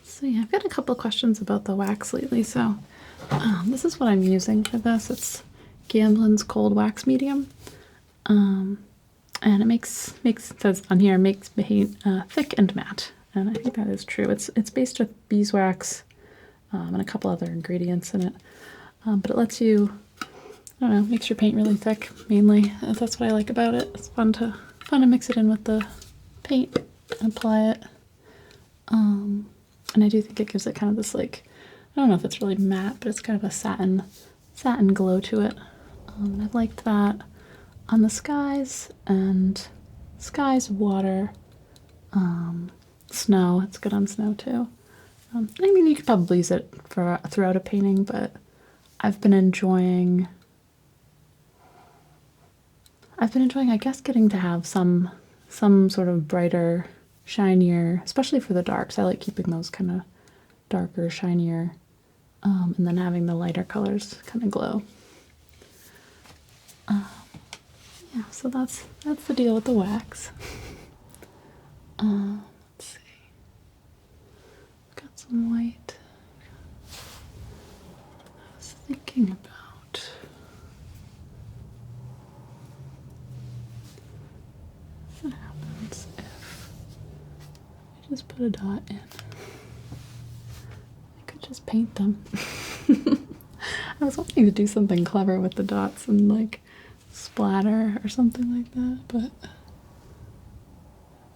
So yeah, I've got a couple of questions about the wax lately. So this is what I'm using for this. It's Gamblin's Cold Wax Medium. And it makes it says on here, makes paint thick and matte. And I think that is true. It's based with beeswax and a couple other ingredients in it. But it lets you, I don't know, makes your paint really thick, mainly. That's what I like about it. It's fun to mix it in with the paint and apply it. And I do think it gives it kind of this, like, I don't know if it's really matte, but it's kind of a satin glow to it. I've liked that on the skies, water, snow. It's good on snow too. I mean, you could probably use it throughout a painting, but I've been enjoying, I guess, getting to have some sort of brighter, shinier, especially for the darks. I like keeping those kind of darker, shinier, and then having the lighter colors kind of glow. Yeah, so that's the deal with the wax. Let's see. Got some white. I was thinking about what happens if I just put a dot in. I could just paint them. I was wanting to do something clever with the dots and like splatter or something like that, but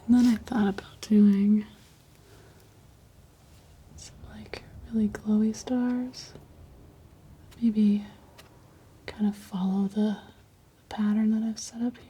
and then I thought about doing some like really glowy stars. Maybe kind of follow the pattern that I've set up here.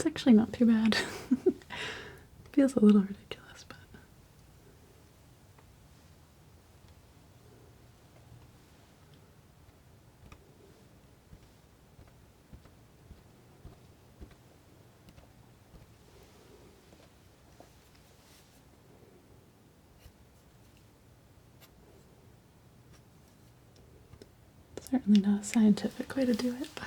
It's actually not too bad. Feels a little ridiculous, but certainly not a scientific way to do it, but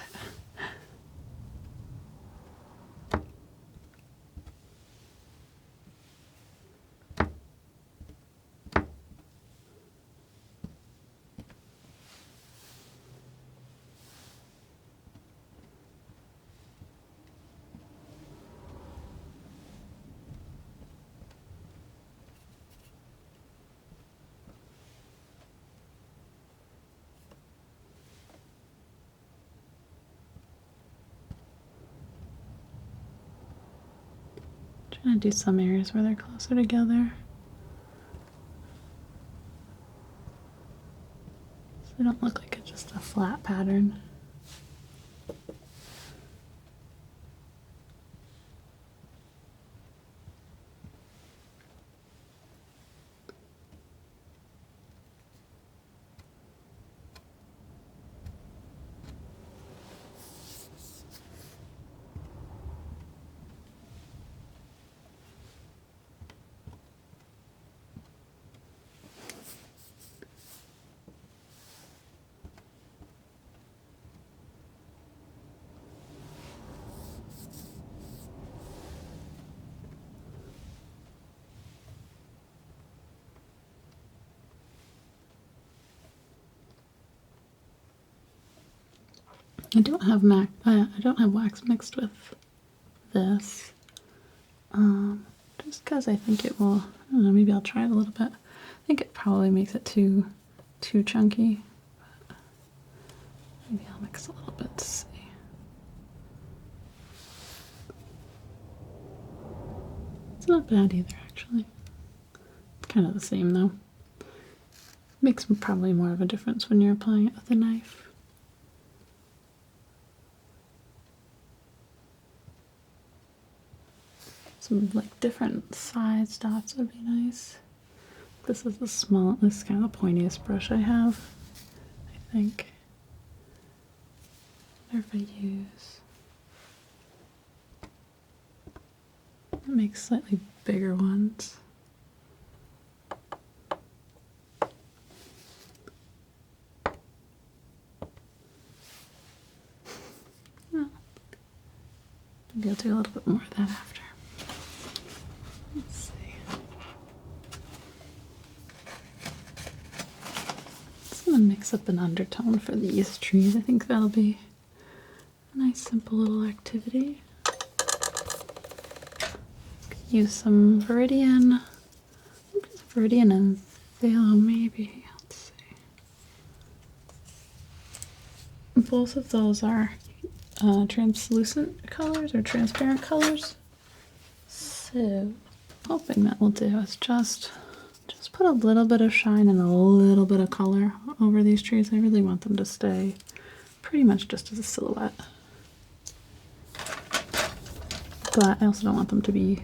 trying to do some areas where they're closer together. So they don't look like it's just a flat pattern. I don't have wax mixed with this, just because I think it will. I don't know. Maybe I'll try it a little bit. I think it probably makes it too chunky. But maybe I'll mix a little bit to see. It's not bad either, actually. It's kind of the same though. Makes probably more of a difference when you're applying it with a knife. Some like different size dots would be nice. This is this is kind of the pointiest brush I have, I think. I wonder if I use, it makes slightly bigger ones. Well, maybe I'll do a little bit more of that after. Let's see. Just gonna mix up an undertone for these trees. I think that'll be a nice simple little activity. Use some Viridian. Viridian and Phthalo maybe. Let's see. Both of those are translucent colors or transparent colors. So hoping that will do is just put a little bit of shine and a little bit of color over these trees. I really want them to stay pretty much just as a silhouette. But I also don't want them to be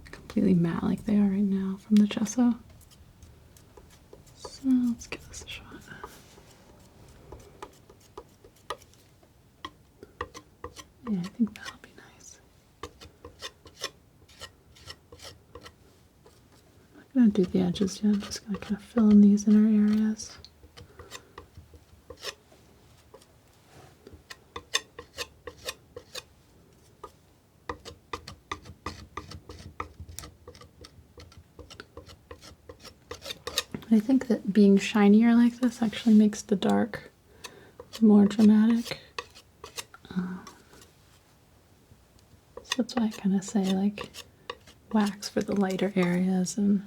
completely matte like they are right now from the gesso. So let's give this a shot. Yeah, I think that'll be nice. I'm not going to do the edges yet. I'm just going to kind of fill in these inner areas. I think that being shinier like this actually makes the dark more dramatic. So that's why I kind of say like wax for the lighter areas and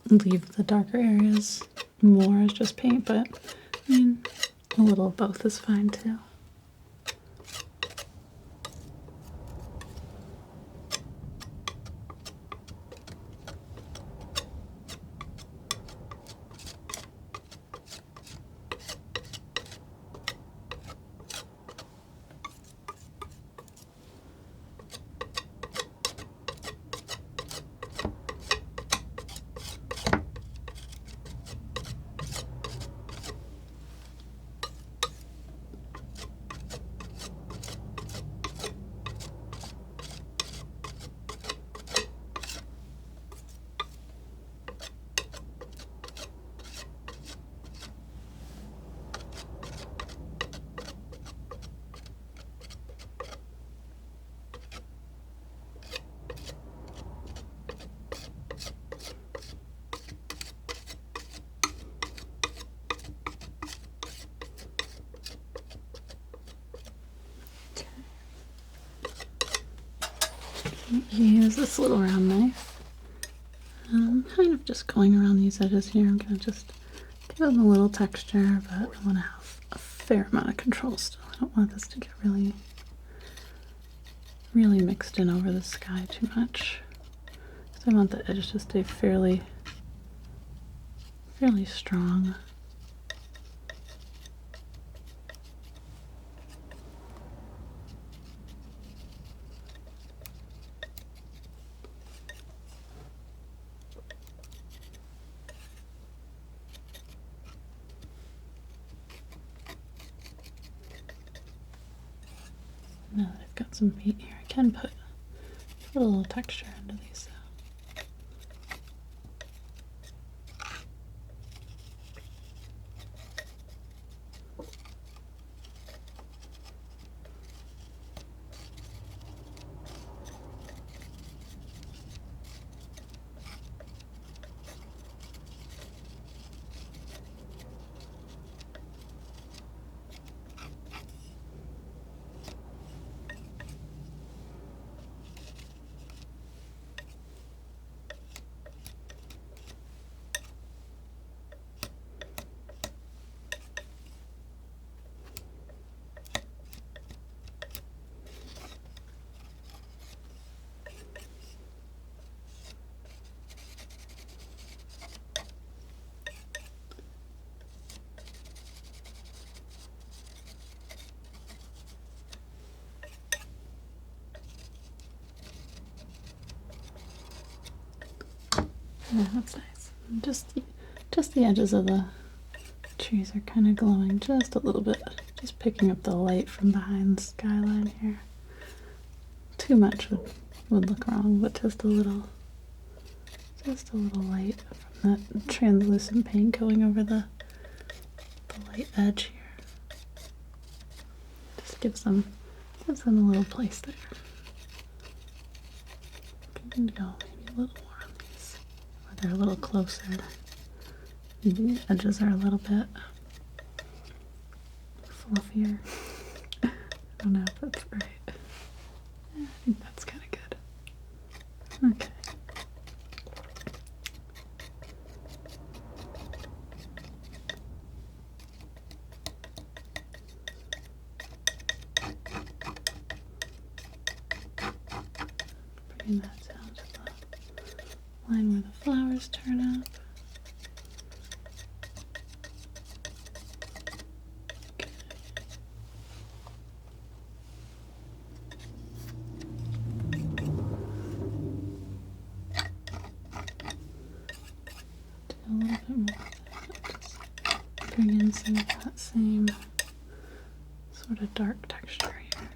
leave the darker areas more as just paint, but I mean a little of both is fine too. use this little round knife. I'm kind of just going around these edges here. I'm going to just give them a little texture, but I want to have a fair amount of control still. I don't want this to get really mixed in over the sky too much. So I want the edge to stay fairly strong. Now that I've got some paint here, I can put a little texture into these. Yeah, that's nice. Just the edges of the trees are kind of glowing just a little bit. Just picking up the light from behind the skyline here. Too much would look wrong, but just a little light from that translucent paint going over the light edge here. Just gives them a little place there. I'm going to go maybe a little more. They're a little closer. Maybe the edges are a little bit fluffier. I don't know if that's right. Yeah, I think that's kind of good. Okay. Bring that down to the line where the flowers turn up. Do a little bit more of that. Bring in some of that same sort of dark texture here.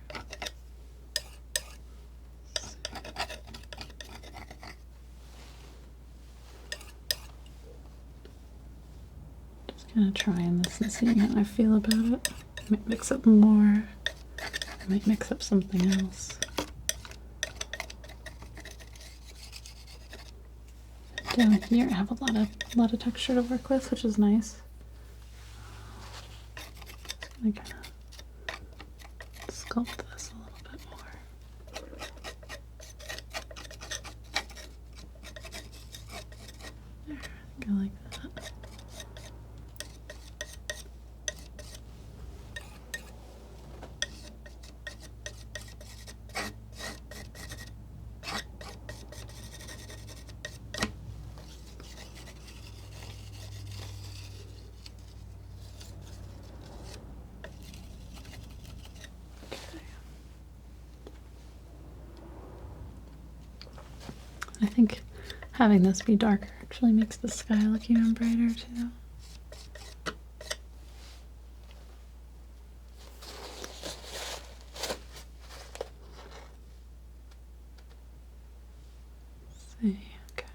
Kind of trying this and seeing how I feel about it. I might mix up more. I might mix up something else. Down here I have a lot of texture to work with, which is nice. Just gonna kind of sculpt this a little bit more. There, I think I like that. I think having this be darker actually makes the sky look even brighter too. Let's see, okay.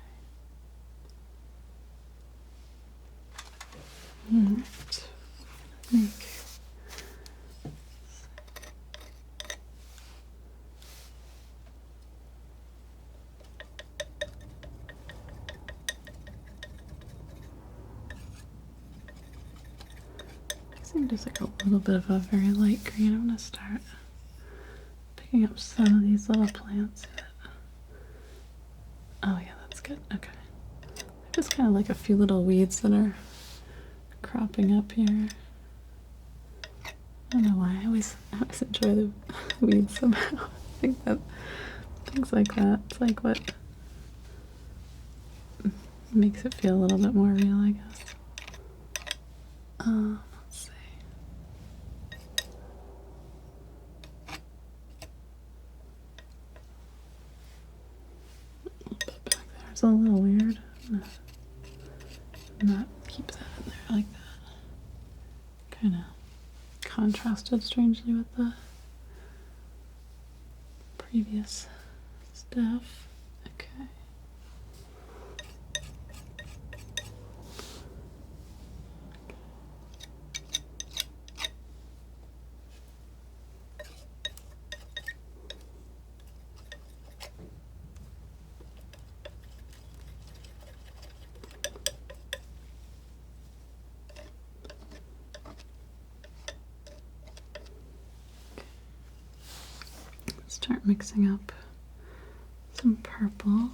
Alright. Make just like a little bit of a very light green. I'm going to start picking up some of these little plants that good. Okay. Just kind of like a few little weeds that are cropping up here. I don't know why. I always enjoy the weeds somehow. I think that things like that, it's like what makes it feel a little bit more real, I guess. Let's see. A little bit back there. It's a little weird. Not keep that in there like that. Kind of contrasted strangely with the previous stuff. Okay. Start mixing up some purple.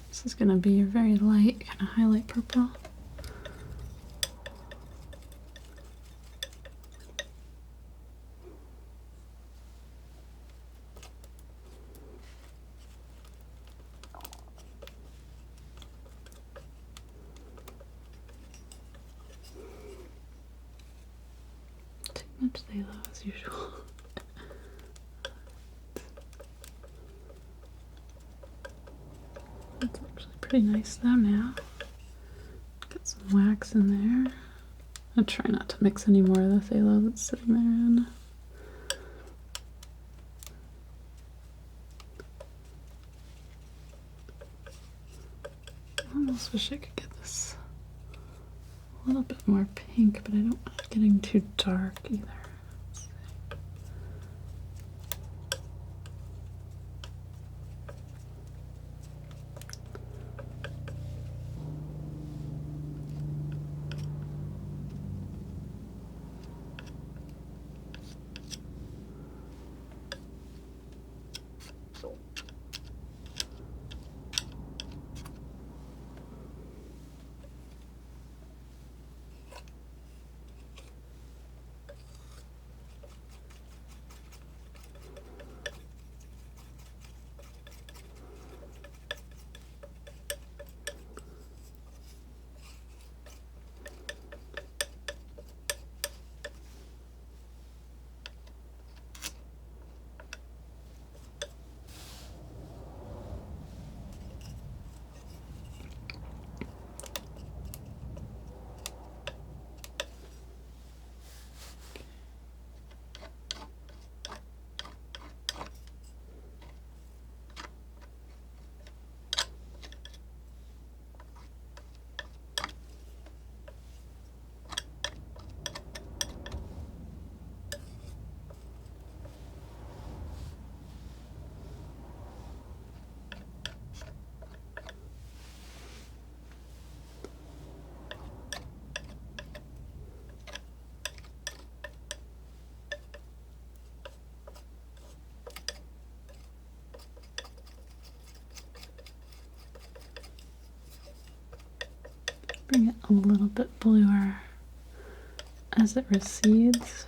This is going to be a very light, kind of highlight purple. Too much phthalo as usual. That's actually pretty nice though now. Get some wax in there. I'll try not to mix any more of the phthalo that's sitting there in. I almost wish I could get this a little bit more pink, but I don't want it getting too dark either. Bring it a little bit bluer as it recedes,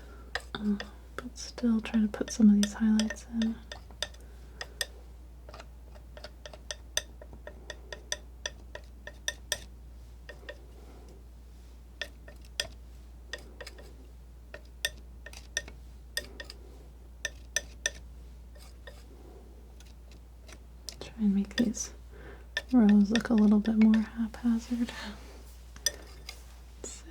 but still try to put some of these highlights in. Try and make these rows look a little bit more haphazard. Let's see.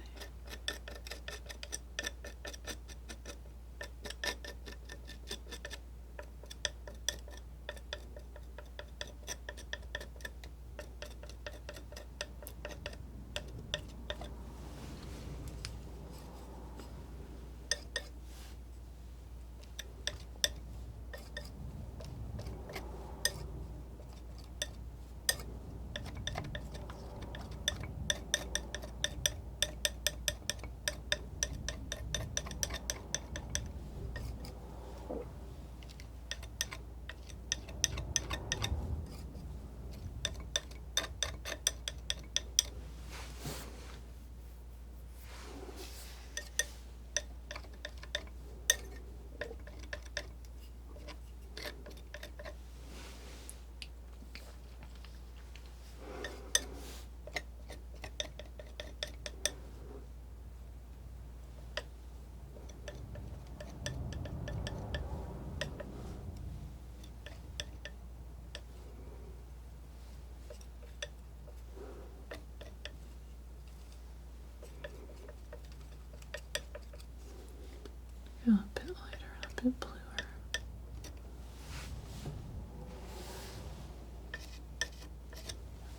bit bluer.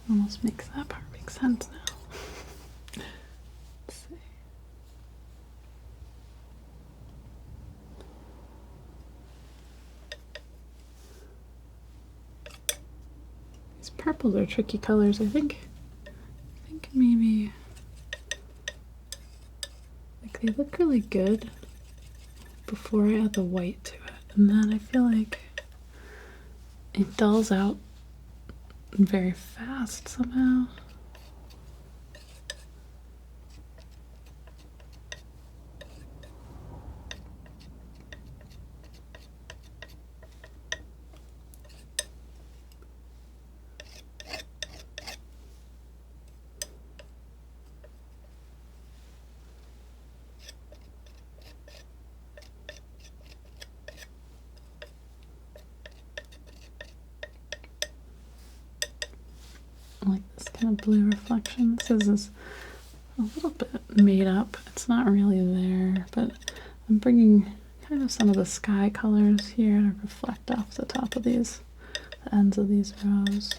Almost makes that part make sense now. Let's see. These purples are tricky colors. I think maybe like they look really good before I add the white to it, and then I feel like it dulls out very fast somehow. I like this kind of blue reflection. This is a little bit made up. It's not really there, but I'm bringing kind of some of the sky colors here to reflect off the top of these, the ends of these rows.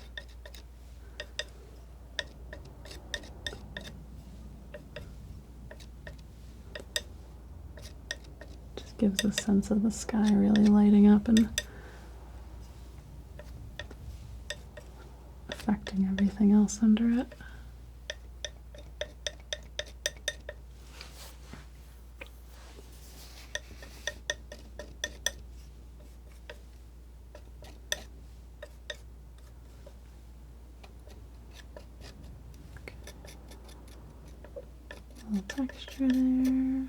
Just gives a sense of the sky really lighting up and affecting everything else under it. Okay. A little texture there.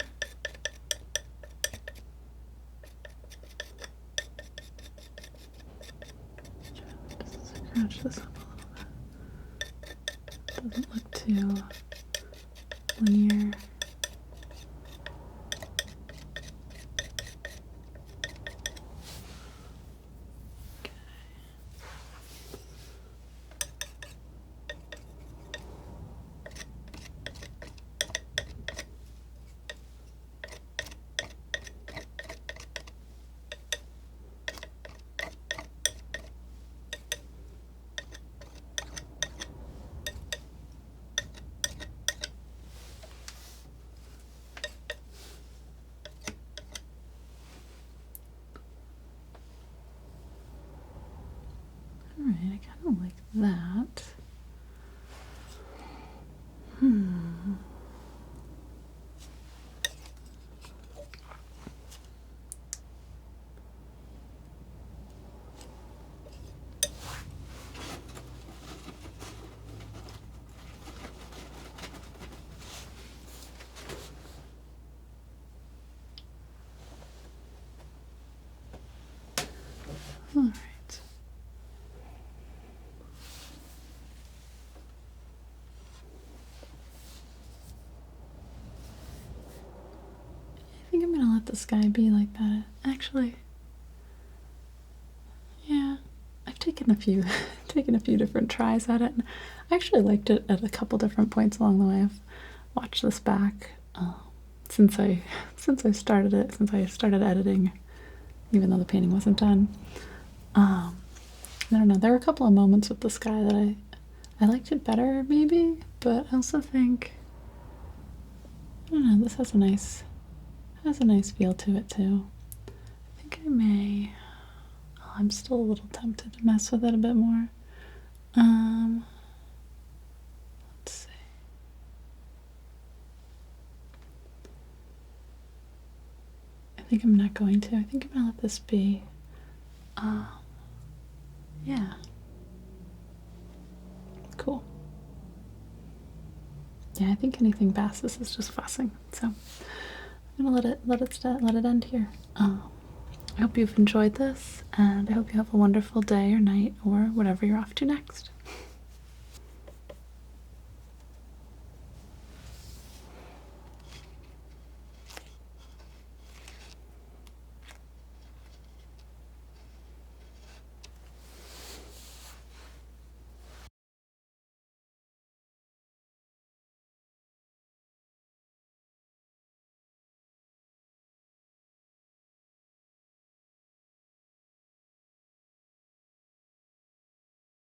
Just scratch this up. Doesn't look too linear. Alright, I kind of like that. Alright. I think I'm gonna let the sky be like that. Actually, yeah, I've taken a few different tries at it, and I actually liked it at a couple different points along the way. I've watched this back since I started editing, even though the painting wasn't done. I don't know. There were a couple of moments with the sky that I liked it better, maybe, but I also think, I don't know, this has a nice feel to it too. I think I may. Oh, I'm still a little tempted to mess with it a bit more. Let's see. I think I'm not going to. I think I'm gonna let this be. Yeah. Cool. Yeah, I think anything past this is just fussing. So I'm gonna let it end here. I hope you've enjoyed this, and I hope you have a wonderful day or night or whatever you're off to next.